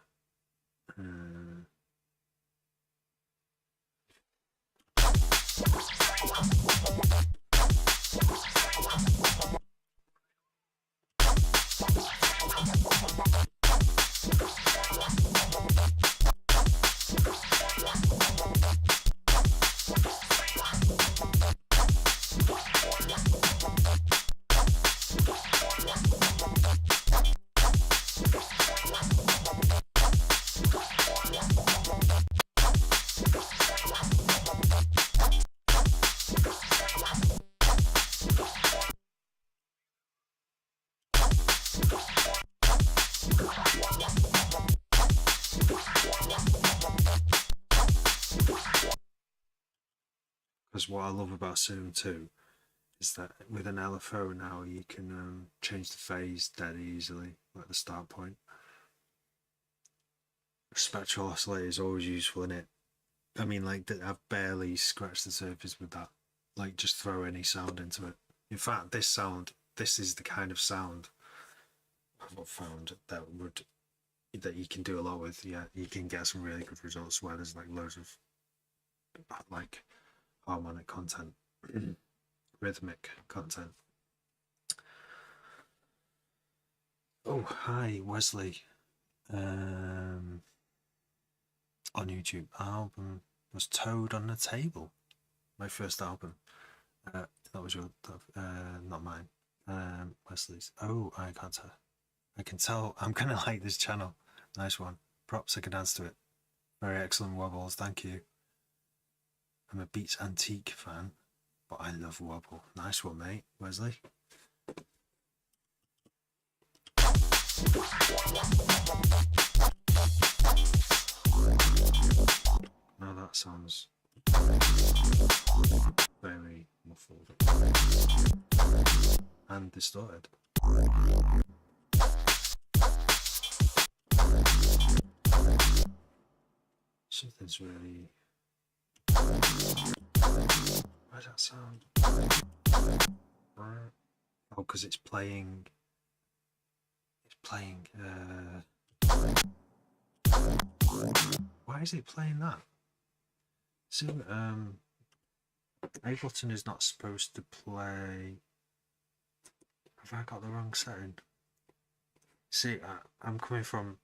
Because what I love about Serum 2 is that with an LFO now you can change the phase dead easily, like the start point. A spectral oscillator is always useful in it, I mean, like, I've barely scratched the surface with that. Like, just throw any sound into it. In fact, this is the kind of sound I've found that you can do a lot with. Yeah, you can get some really good results where there's like loads of like harmonic content, rhythmic content. Oh, hi, Wesley. On YouTube, album was Toad on the Table. My first album. That was your, not mine. Wesley's. Oh, I can't tell. I can tell. I'm gonna like this channel. Nice one. Props. I can dance to it. Very excellent wobbles. Thank you. I'm a Beats Antique fan, but I love wobble. Nice one, mate. Wesley. Now that sounds very muffled and distorted. Something's really. Why does that sound? Oh, because it's playing. It's playing. Why is it playing that? So, Ableton is not supposed to play. Have I got the wrong setting? See, I'm coming from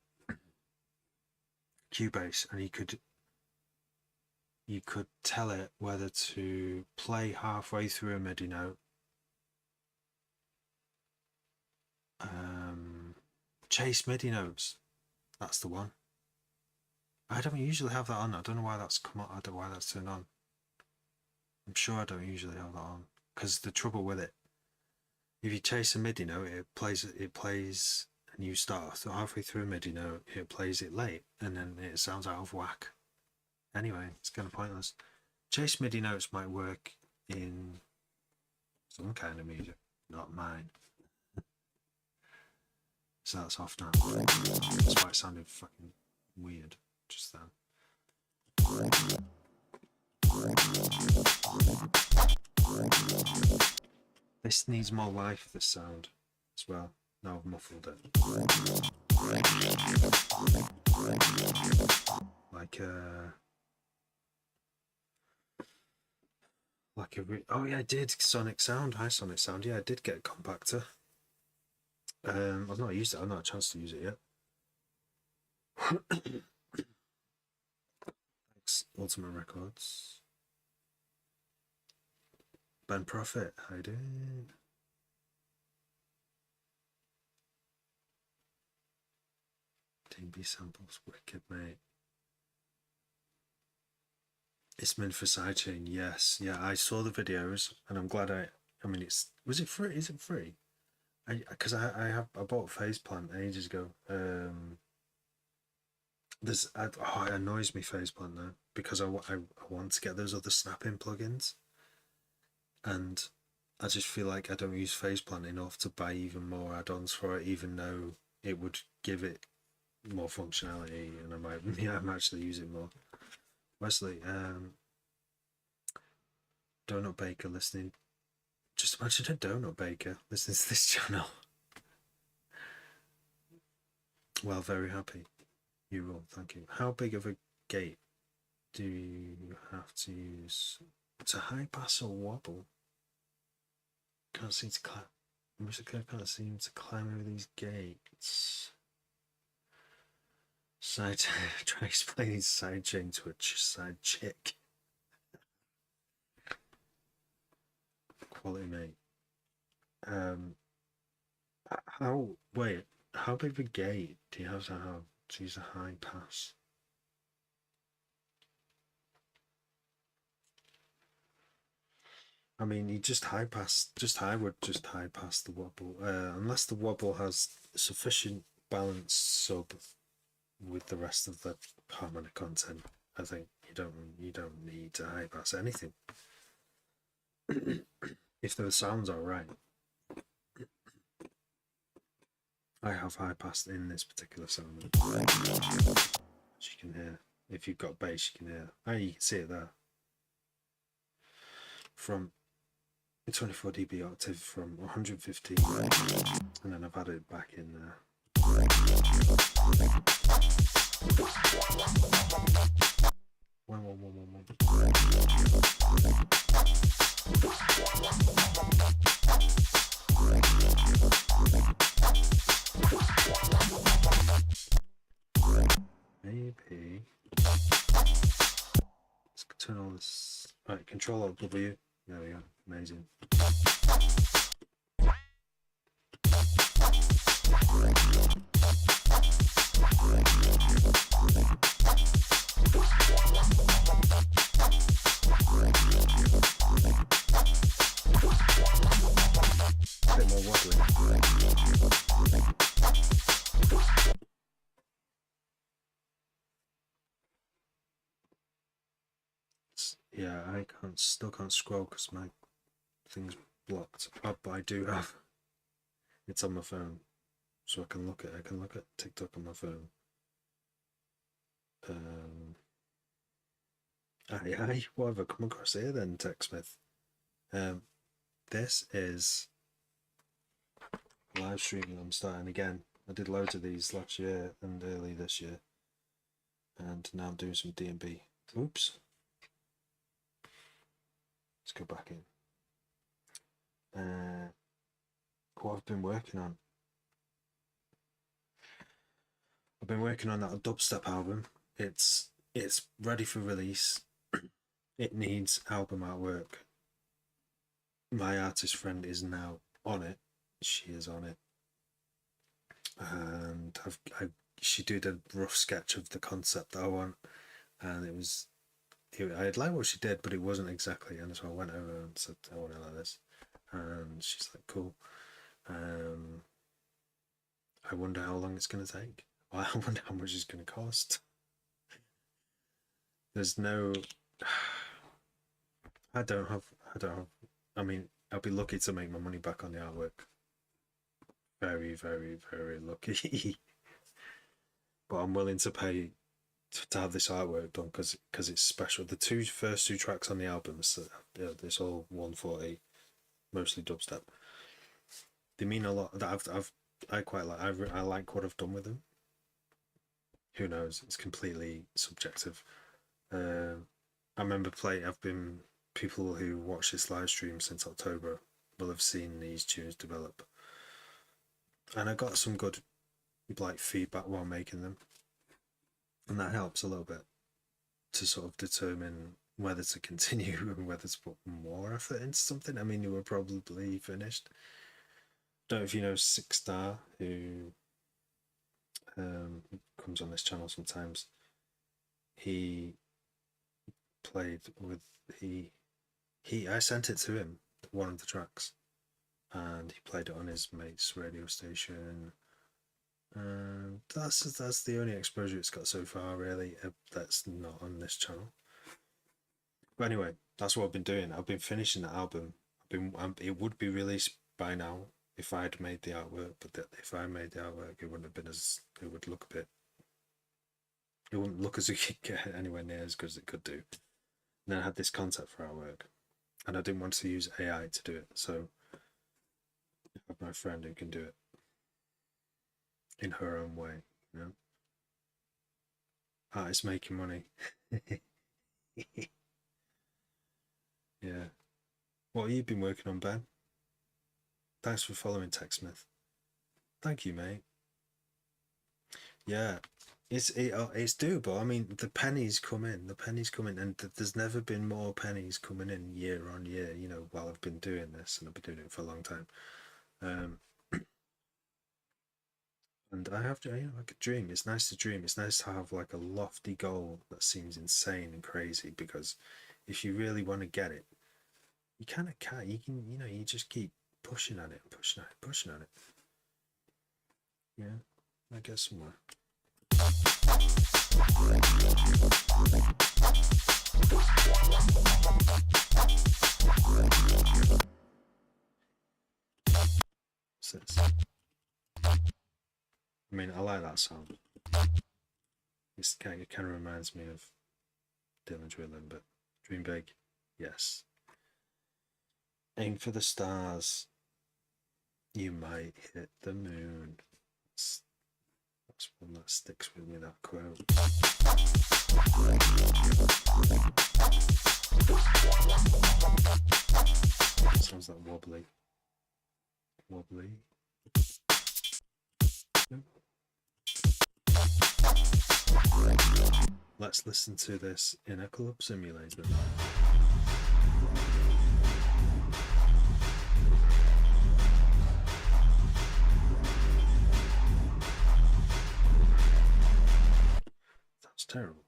Cubase, and you could tell it whether to play halfway through a MIDI note, chase MIDI notes. That's the one. I don't usually have that on. I don't know why that's come on. I don't know why that's turned on. I'm sure I don't usually have that on, because the trouble with it, if you chase a MIDI note, it plays, and you start halfway through a MIDI note, it plays it late, and then it sounds out of whack. Anyway, it's kind of pointless. Chase MIDI notes might work in some kind of music, not mine. So that's off now. That's why it sounded fucking weird just then. This needs more life, this sound, as well. Now I've muffled it. Oh yeah, I did. Sonic Sound. Hi, Sonic Sound. Yeah, I did get a compactor. I've not used it. I've not had a chance to use it yet. Thanks, Ultimate Records. Ben Profit, how you doing? DB samples, wicked, mate. It's meant for sidechain, yes. Yeah, I saw the videos, and I'm glad I mean, was it free? Is it free? Because I bought Faceplant ages ago. It annoys me, Faceplant now, because I want to get those other snap-in plugins, and I just feel like I don't use Faceplant enough to buy even more add-ons for it, even though it would give it more functionality, and I might actually use it more. Wesley, Donut Baker listening. Just imagine a donut baker listening to this channel. Well, very happy. You will, thank you. How big of a gate do you have to use to high pass or wobble? Can't seem to climb. Can't seem to climb over these gates. Try explaining sidechain to a side chick. Quality, mate. How big of a gate do you have to use a high pass? I mean, I would just high pass the wobble, unless the wobble has sufficient balance sub with the rest of the harmonic content. I think you don't need to high pass anything if the sounds are right. I have high passed in this particular sound, as you can hear. if you've got bass, you can hear. Oh, you can see it there. From 24 dB octave from 115, and then I've added it back in there. One. Maybe. Let's turn all this. Right, Control Alt W. There we go. Amazing. A bit more wobbly. Yeah, I still can't scroll because my thing's blocked. Oh, but I do have. It's on my phone, so I can look at TikTok on my phone. What have I come across here then, TechSmith? This is live streaming I'm starting again. I did loads of these last year and early this year, and now I'm doing some D&B. Oops. Let's go back in. What I've been working on. I've been working on that Dubstep album. It's ready for release. It needs album artwork. My artist friend is now on it. She is on it, and she did a rough sketch of the concept that I want, and I'd like what she did, but it wasn't exactly. And so I went over and said, I want it like this, and she's like, cool. I wonder how long it's going to take. I wonder how much it's going to cost. There's no. I don't have. I mean, I'll be lucky to make my money back on the artwork. Very, very, very lucky. But I'm willing to pay to have this artwork done because it's special. The first two tracks on the album, it's all 140, mostly dubstep. They mean a lot. That I quite like. I like what I've done with them. Who knows? It's completely subjective. I remember people who watch this live stream since October will have seen these tunes develop, and I got some good feedback while making them, and that helps a little bit to sort of determine whether to continue and whether to put more effort into something. I mean, you were probably finished. Don't know if you know Six Star, who comes on this channel sometimes. He played with I sent it to him, one of the tracks, and he played it on his mate's radio station. That's the only exposure it's got so far, really. That's not on this channel. But anyway, that's what I've been doing. I've been finishing the album. It would be released by now if I'd made the artwork, but if I made the artwork, it wouldn't have been as. It would look a bit. It wouldn't look as if you could get anywhere near as good as it could do. And then I had this concept for artwork, and I didn't want to use AI to do it, so I have my friend who can do it in her own way, you know. Artists making money. Yeah. What have you been working on, Ben? Thanks for following TechSmith. Thank you, mate. Yeah, it's doable. I mean, the pennies come in, and there's never been more pennies coming in year on year. You know, while I've been doing this, and I've been doing it for a long time. And I have to, like a dream. It's nice to dream. It's nice to have like a lofty goal that seems insane and crazy, because if you really want to get it, you kind of can't. You can, you just keep pushing at it, pushing at it. Yeah, I get somewhere. I mean, I like that sound. It kind of reminds me of Dylan Drilling, but dream big, yes. Aim for the stars. You might hit the moon. That's one that sticks with me, that quote. Sounds like wobbly. Wobbly. Nope. Let's listen to this in a club simulator. That's terrible.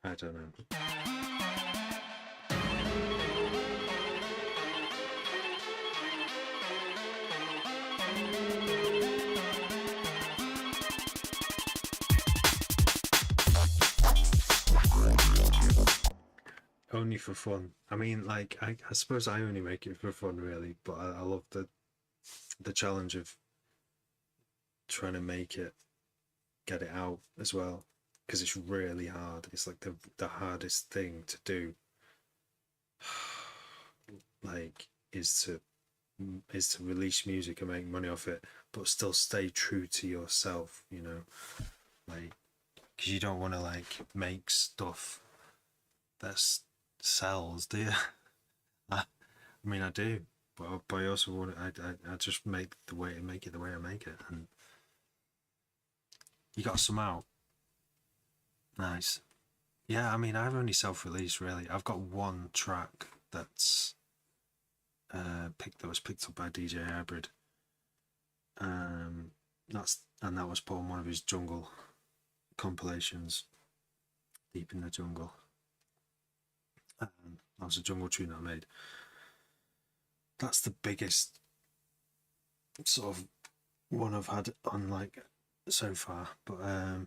I don't know. Only for fun. I mean, like, I suppose I only make it for fun, really, but I love the challenge of trying to make it, get it out as well, because it's really hard. It's like the hardest thing to do, like, is to release music and make money off it, but still stay true to yourself, you know, like, because you don't want to like make stuff that sells, do you? I mean, I do, but I also want I just make it the way I make it, and you got some out. Nice. Yeah, I mean, I've only self-released really. I've got one track that's that was picked up by DJ Hybrid. That was put on one of his jungle compilations, Deep in the Jungle. That was a jungle tune that I made. That's the biggest sort of one I've had on like so far, but I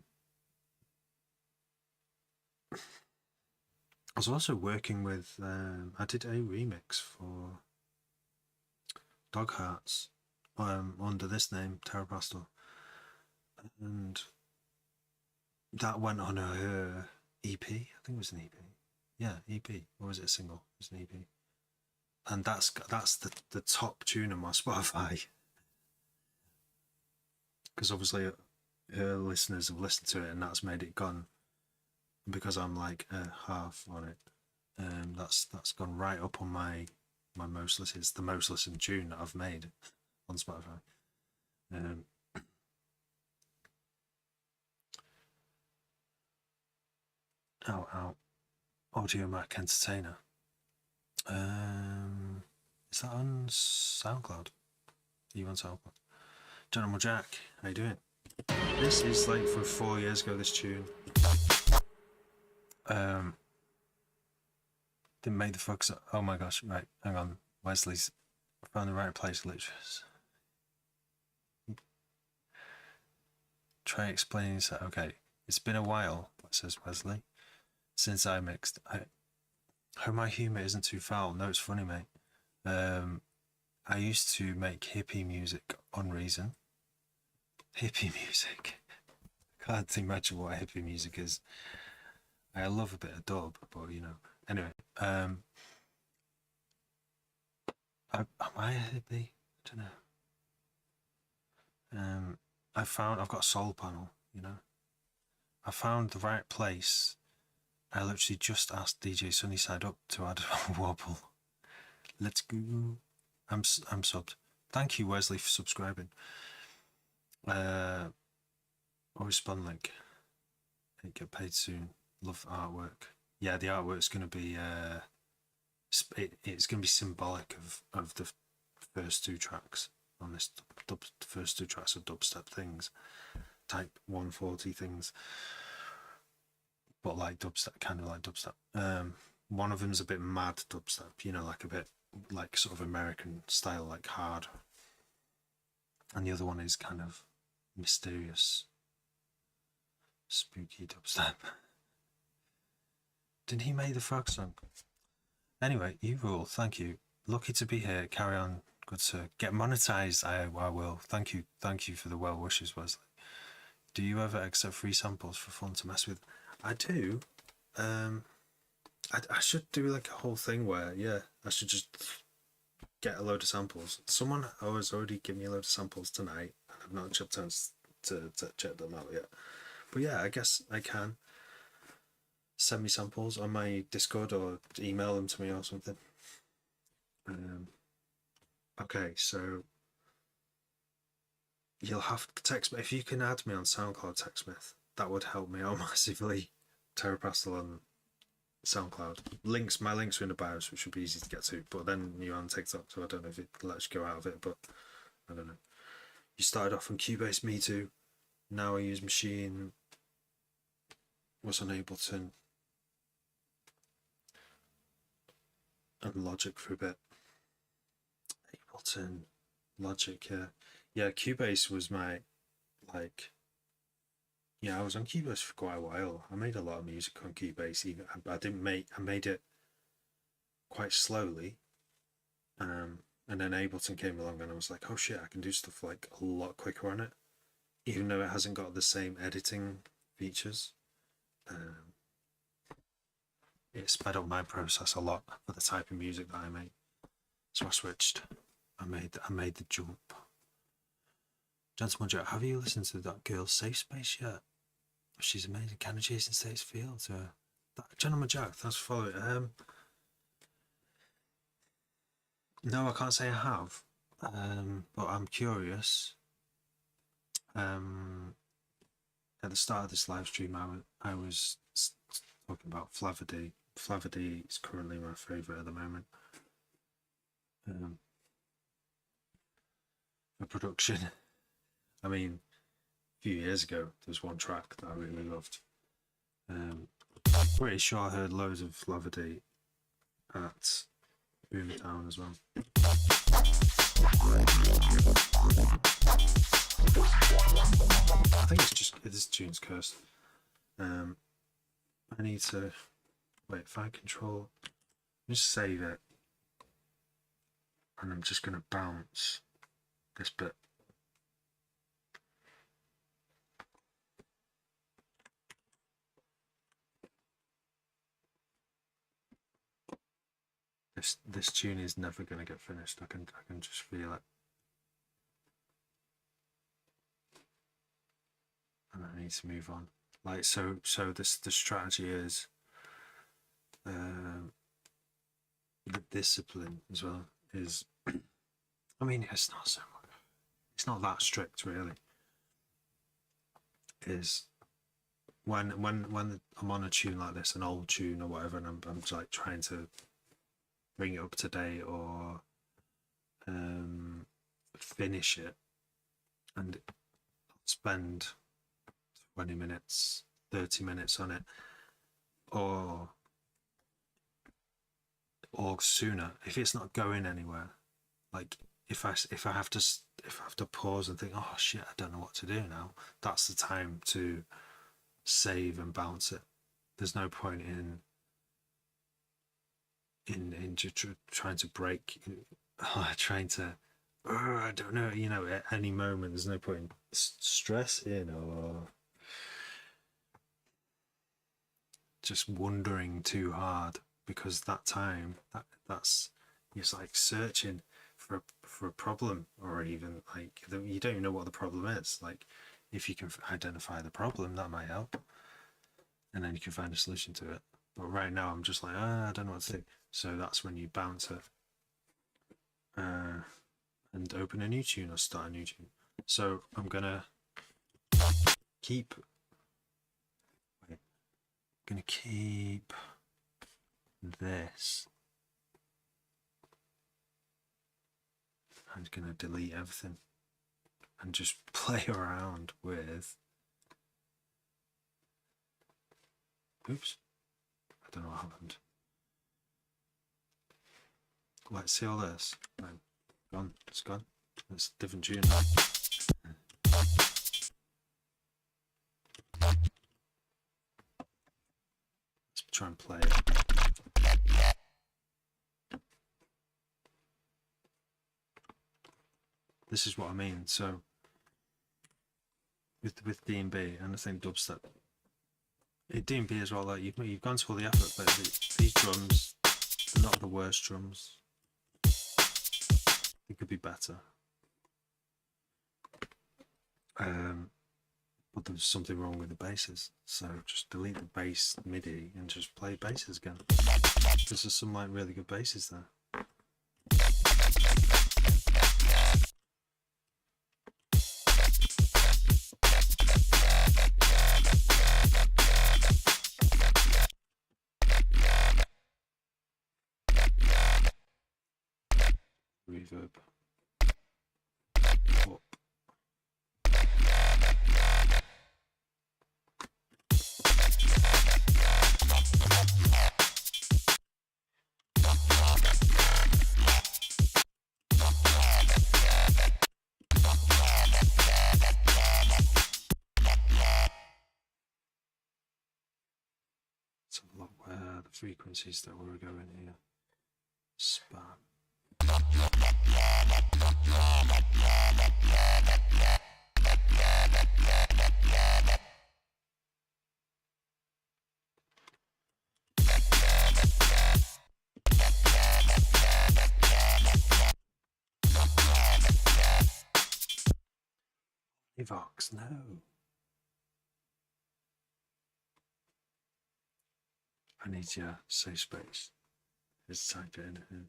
was also working with I did a remix for Dog Hearts under this name, Terrapastel, and that went on her EP. I think it was an EP. Yeah, EP. Or was it a single? It was an EP. And that's the top tune on my Spotify. Because obviously her listeners have listened to it and that's made it gone. Because I'm like half on it. That's gone right up on my most listened. It's the most listened tune that I've made on Spotify. Audio Mac Entertainer. Is that on SoundCloud? Are you on SoundCloud? General Jack, how you doing? This is like from 4 years ago, this tune. Didn't make the fucks up. Oh my gosh, right, hang on. Wesley's found the right place, literally. Try explaining that. Okay, it's been a while, says Wesley, since I mixed. Hope my humour isn't too foul. No, it's funny, mate. I used to make hippie music on Reason. Hippie music. I can't imagine what hippie music is. I love a bit of dub, but you know. Anyway, am I a hippie? I don't know. I've got a soul panel, you know. I found the right place. I literally just asked DJ Sunnyside up to add a wobble. Let's go. I'm subbed. Thank you, Wesley, for subscribing. Respond link. Get paid soon. Love artwork. Yeah, the artwork's going to be it's going to be symbolic of the first two tracks on this. The first two tracks of Dubstep things, type 140 things, but like dubstep, kind of like dubstep. One of them's a bit mad dubstep, you know, like a bit like sort of American style, like hard, and the other one is kind of mysterious, spooky dubstep. Didn't he make the frog song? Anyway, you rule. Thank you. Lucky to be here. Carry on Good to get monetized. I will. Thank you for the well wishes, Wesley. Do you ever accept free samples for fun to mess with? I do. I should do like a whole thing where, yeah, I should just get a load of samples. Someone has already given me a load of samples tonight, and I've not had a chance to check them out yet. But yeah, I guess I can send me samples on my Discord or email them to me or something. Okay, so you'll have to text me if you can add me on SoundCloud. TechSmith, that would help me out massively. Pteropastel on SoundCloud. My links are in the bios, which would be easy to get to. But then you're on TikTok, so I don't know if it lets you go out of it. But I don't know. You started off on Cubase, me too. Now I use Machine. Was on Ableton and Logic for a bit. Ableton, Logic, yeah. Cubase was my I was on Cubase for quite a while. I made a lot of music on Cubase. Even I made it quite slowly, and then Ableton came along, and I was like, oh shit, I can do stuff like a lot quicker on it, even though it hasn't got the same editing features. It sped up my process a lot for the type of music that I make. So I switched. I made the jump. Gentleman Joe, have you listened to that girl's Safe Space yet? She's amazing. Can Jason State's feel to that Gentleman Jack? Thanks for following. No, I can't say I have. But I'm curious. At the start of this live stream, I was talking about Flavor D. Flavor D is currently my favourite at the moment. For production, I mean, a few years ago, there was one track that I really loved. Pretty sure I heard loads of Flavor D at Boomtown as well. I think it's just this tune's cursed. I need to wait. If I control, just save it, and I'm just gonna bounce this bit. This tune is never gonna get finished. I can just feel it. And I need to move on. Like so the strategy is the discipline as well is I mean it's not that strict really. Is when I'm on a tune like this, an old tune or whatever, and I'm like trying to bring it up to date or finish it, and spend 20 minutes, 30 minutes on it, or sooner if it's not going anywhere. Like if I have to pause and think, oh shit, I don't know what to do now, that's the time to save and bounce it. There's no point in trying to break, trying to I don't know, you know, at any moment. There's no point in stressing or just wondering too hard, because that time that's it's like searching for a problem, or even like you don't even know what the problem is. Like if you can identify the problem, that might help, and then you can find a solution to it. But right now I'm just like, I don't know what to do. So that's when you bounce it and open a new tune or start a new tune. So I'm gonna keep this. I'm gonna delete everything and just play around with. Oops, I don't know what happened. Let's see all this. No, gone. It's gone. It's a different tune now. Let's try and play it. This is what I mean. So with D&B and I think dubstep, D&B as well. Like you've gone to all the effort, but these drums are not the worst drums. They could be better. But there's something wrong with the basses, so just delete the bass MIDI and just play basses again. There's some like really good basses there. Reverb. Up. Let's have a look where the frequencies that we're going here. Span. Vox, no. I need your safe space. Let's type it in here.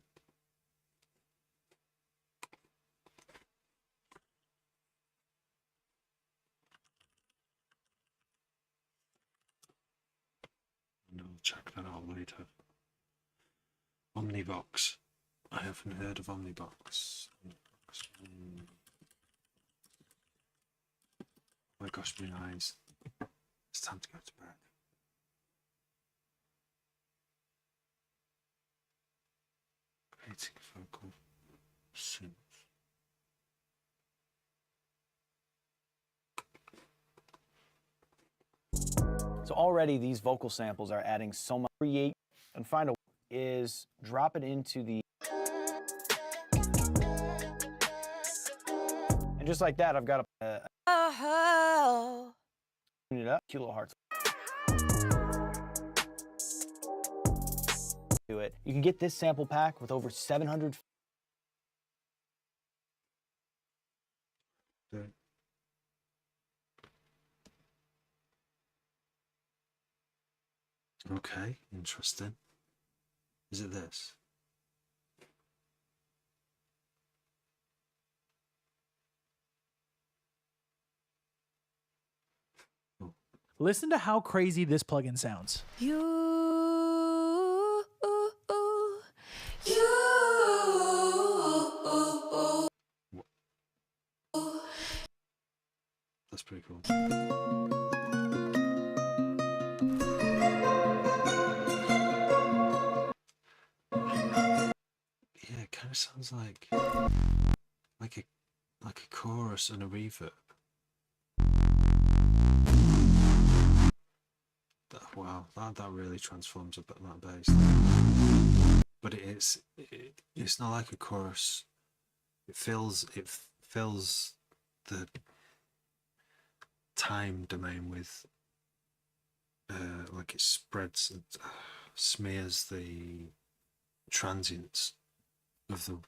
And I'll check that out later. Omnivox. I haven't heard of Omnivox. Oh my gosh, my eyes. It's time to go to bed. Creating vocal synth. So already these vocal samples are adding so much. Create and find a is drop it into the, and just like that, I've got a tune it up, kilohertz. Do it. You can get this sample pack with over 700. Good. Okay, interesting. Is it this? Oh. Listen to how crazy this plugin sounds. That's pretty cool. Yeah, it kind of sounds like a chorus and a reverb. Wow, that really transforms that bass. But it's not like a chorus. It fills the time domain with like it spreads and smears the transients of the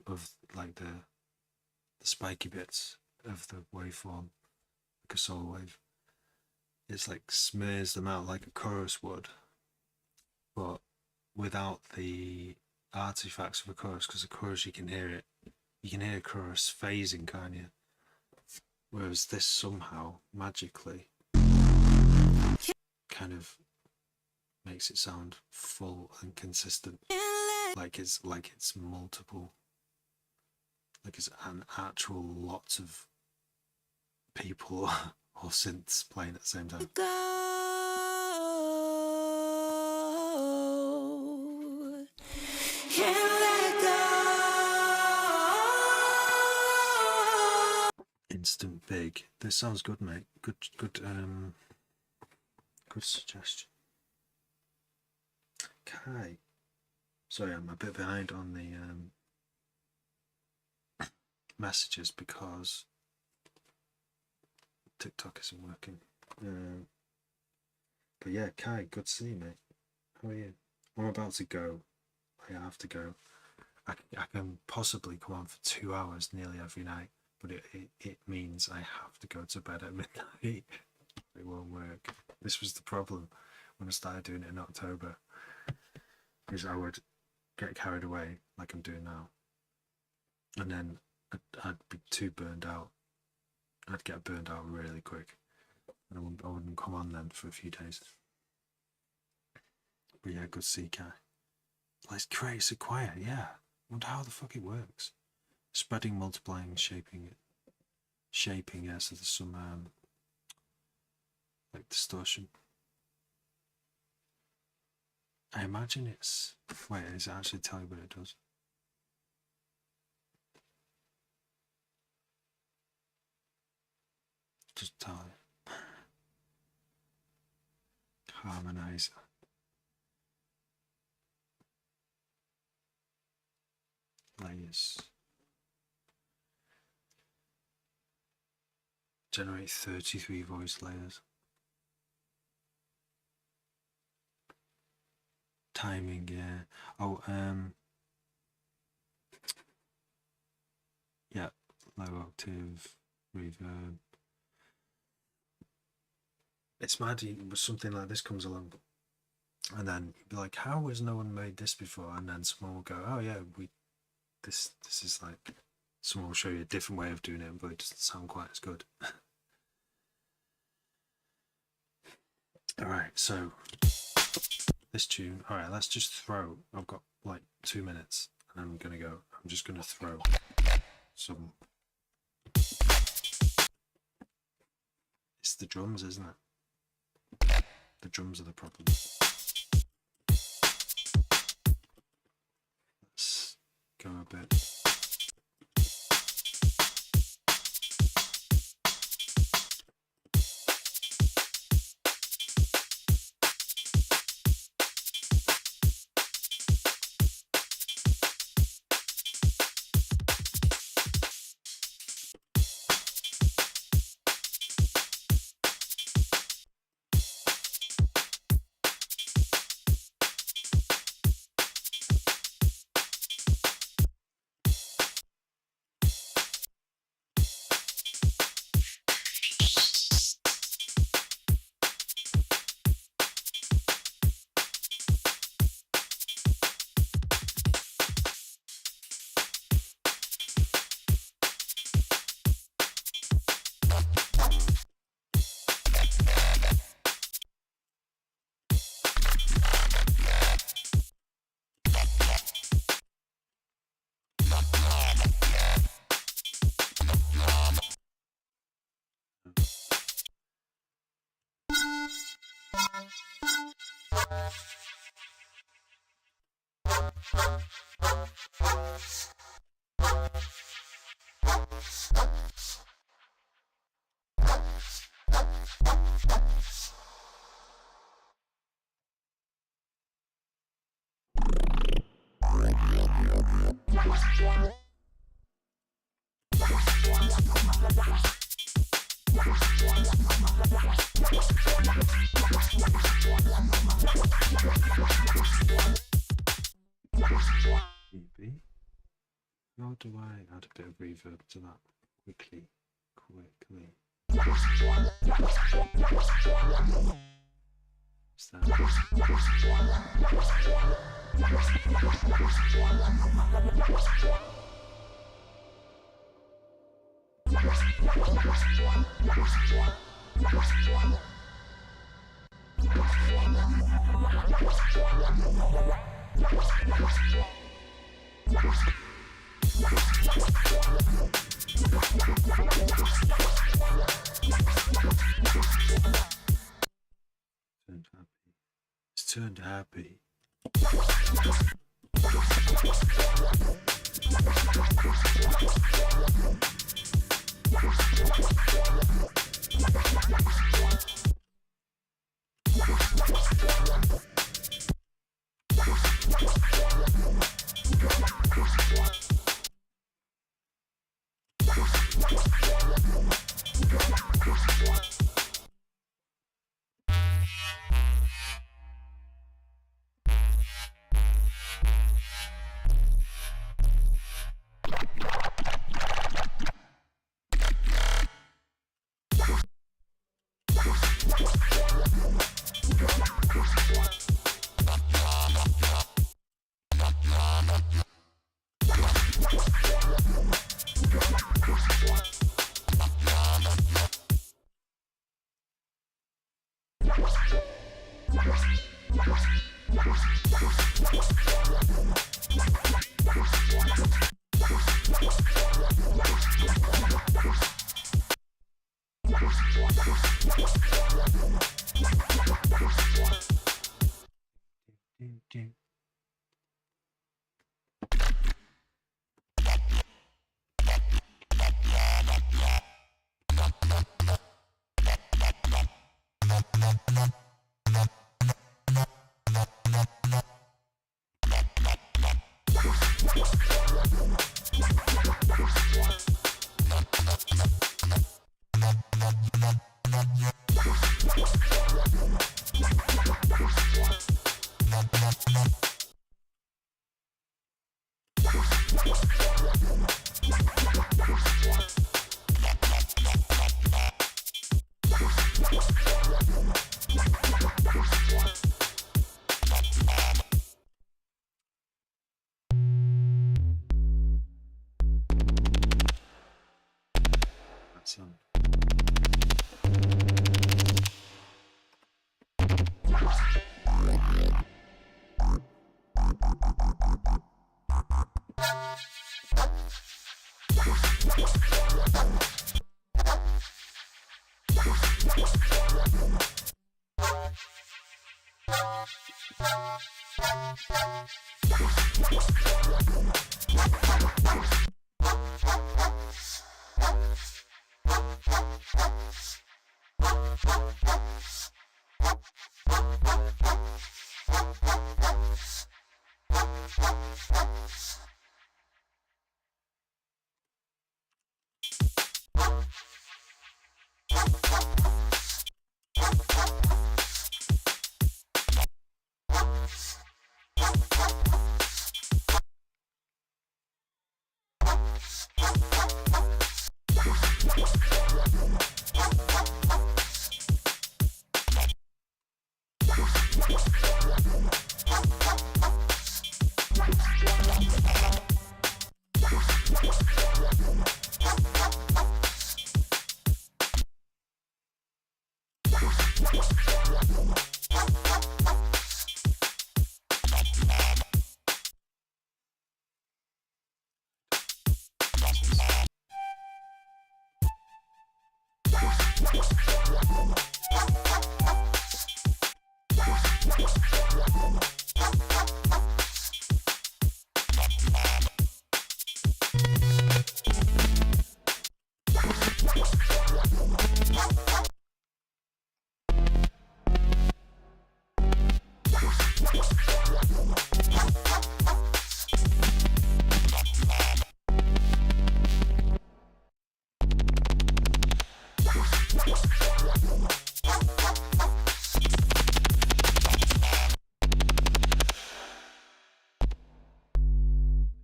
spiky bits of the waveform, like a soul wave. It's like smears them out like a chorus would, but without the artifacts of a chorus, because a chorus you can hear a chorus phasing, can't you? Whereas this somehow magically kind of makes it sound full and consistent, like it's multiple, like it's an actual lots of people or synths playing at the same time. Instant big. This sounds good, mate. Good suggestion. Okay. Sorry, I'm a bit behind on the messages because TikTok isn't working. But yeah, Kai, good to see you, mate. How are you? I'm about to go. I have to go. I can possibly come on for 2 hours nearly every night, but it means I have to go to bed at midnight. It won't work. This was the problem when I started doing it in October, is I would get carried away like I'm doing now, and then I'd be too burned out. I'd get burned out really quick, and I wouldn't come on then for a few days. But yeah, good to see Kai. Let's create so quiet, yeah. Wonder how the fuck it works. Spreading, multiplying, shaping it. Shaping, yeah, so there's some like distortion. I imagine it's, wait, does it actually tell you what it does? Just tell you. Harmonizer. Layers. Generate 33 voice layers. Timing, yeah. Oh, yeah, low octave, reverb. It's mad when something like this comes along, and then you'd be like, how has no one made this before? And then someone will go, oh yeah, this is like, someone will show you a different way of doing it, but it doesn't sound quite as good. Alright, so this tune, alright, let's just throw, I've got like 2 minutes and I'm gonna go, I'm just gonna throw some, it's the drums, isn't it? The drums are the problem. Let's go a bit. How do I add a bit of reverb to that quickly? What's that? Turned happy. It's turned happy.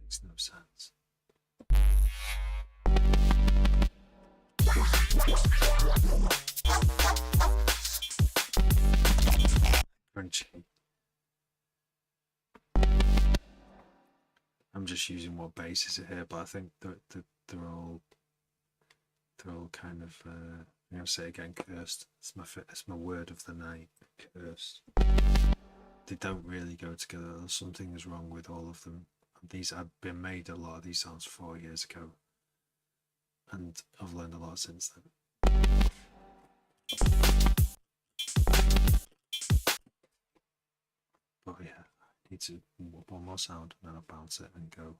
Makes no sense. Crunchy. I'm just using what bases are here, but I think that they're all kind of I'm gonna say again, cursed. It's my word of the night. Cursed. They don't really go together. Something is wrong with all of them. These have been made, a lot of these songs 4 years ago, and I've learned a lot since then. But yeah, I need to one more sound and then I'll bounce it and go.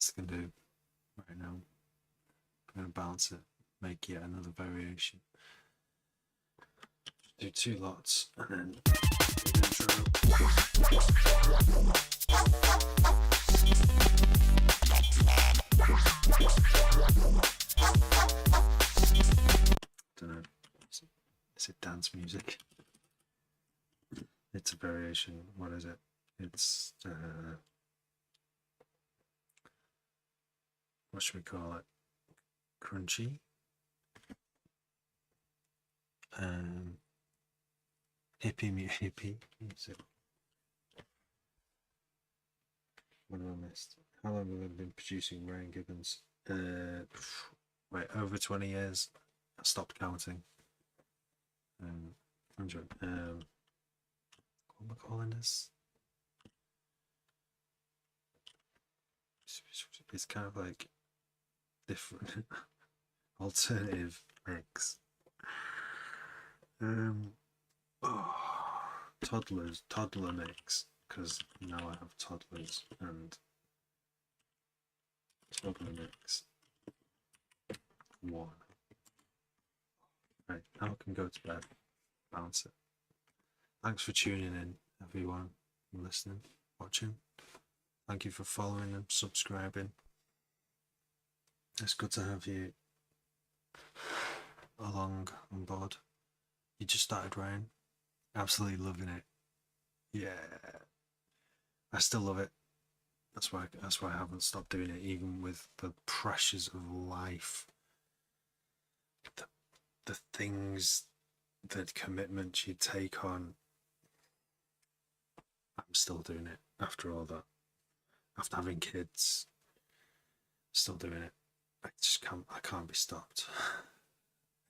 That's gonna do right now. I'm gonna balance it, make yet another variation. Do 2 lots and then do the intro. Don't know. Is it dance music? It's a variation. What is it? It's what should we call it? Crunchy. Hippie. So, what have I missed? How long have I been producing Ryan Gibbons? Wait, over 20 years. I stopped counting. 100. What am I calling this? It's kind of like different alternative mix. Toddler mix, because now I have toddlers, and toddler mix 1. Right, now I can go to bed. Bounce it. Thanks for tuning in, everyone, listening, watching. Thank you for following and subscribing. It's good to have you along on board. You just started Ryan. Absolutely loving it. Yeah. I still love it. That's why I haven't stopped doing it, even with the pressures of life. The things, the commitments you take on. I'm still doing it after all that. After having kids, still doing it. I can't be stopped.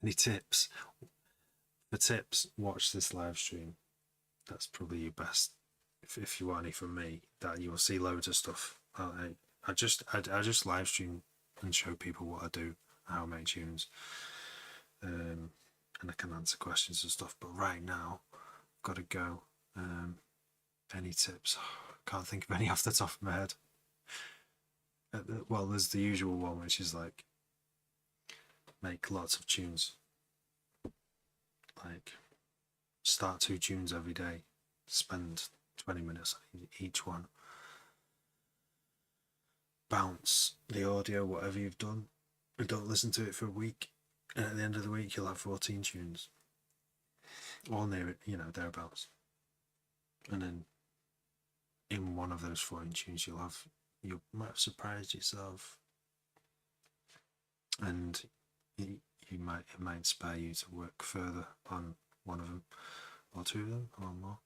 Any tips? For tips, watch this live stream. That's probably your best. If you want any from me, that you will see loads of stuff. I just live stream and show people what I do, how I make tunes, and I can answer questions and stuff. But right now, I've got to go. Any tips? Can't think of any off the top of my head. Well, there's the usual one, which is like make lots of tunes. Like start 2 tunes every day. Spend 20 minutes on each one. Bounce the audio, whatever you've done, and don't listen to it for a week. And at the end of the week, you'll have 14 tunes. All near it, thereabouts. And then in one of those 14 tunes, you might have surprised yourself, and it might inspire you to work further on one of them, or 2 of them, or more.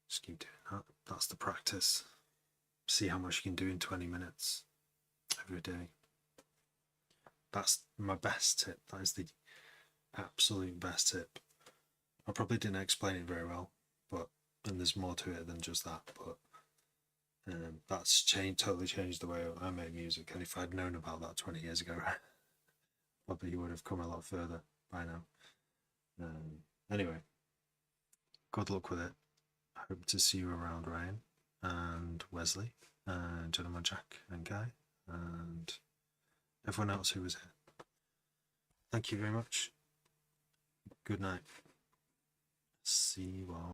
Just keep doing that. That's the practice. See how much you can do in 20 minutes every day. That's my best tip. That is the absolute best tip. I probably didn't explain it very well, and there's more to it than just that, but that's totally changed the way I make music. And if I'd known about that 20 years ago, probably would have come a lot further by now. Anyway, good luck with it. I hope to see you around, Ryan and Wesley and Gentleman Jack and Guy and everyone else who was here. Thank you very much. Good night. See you all.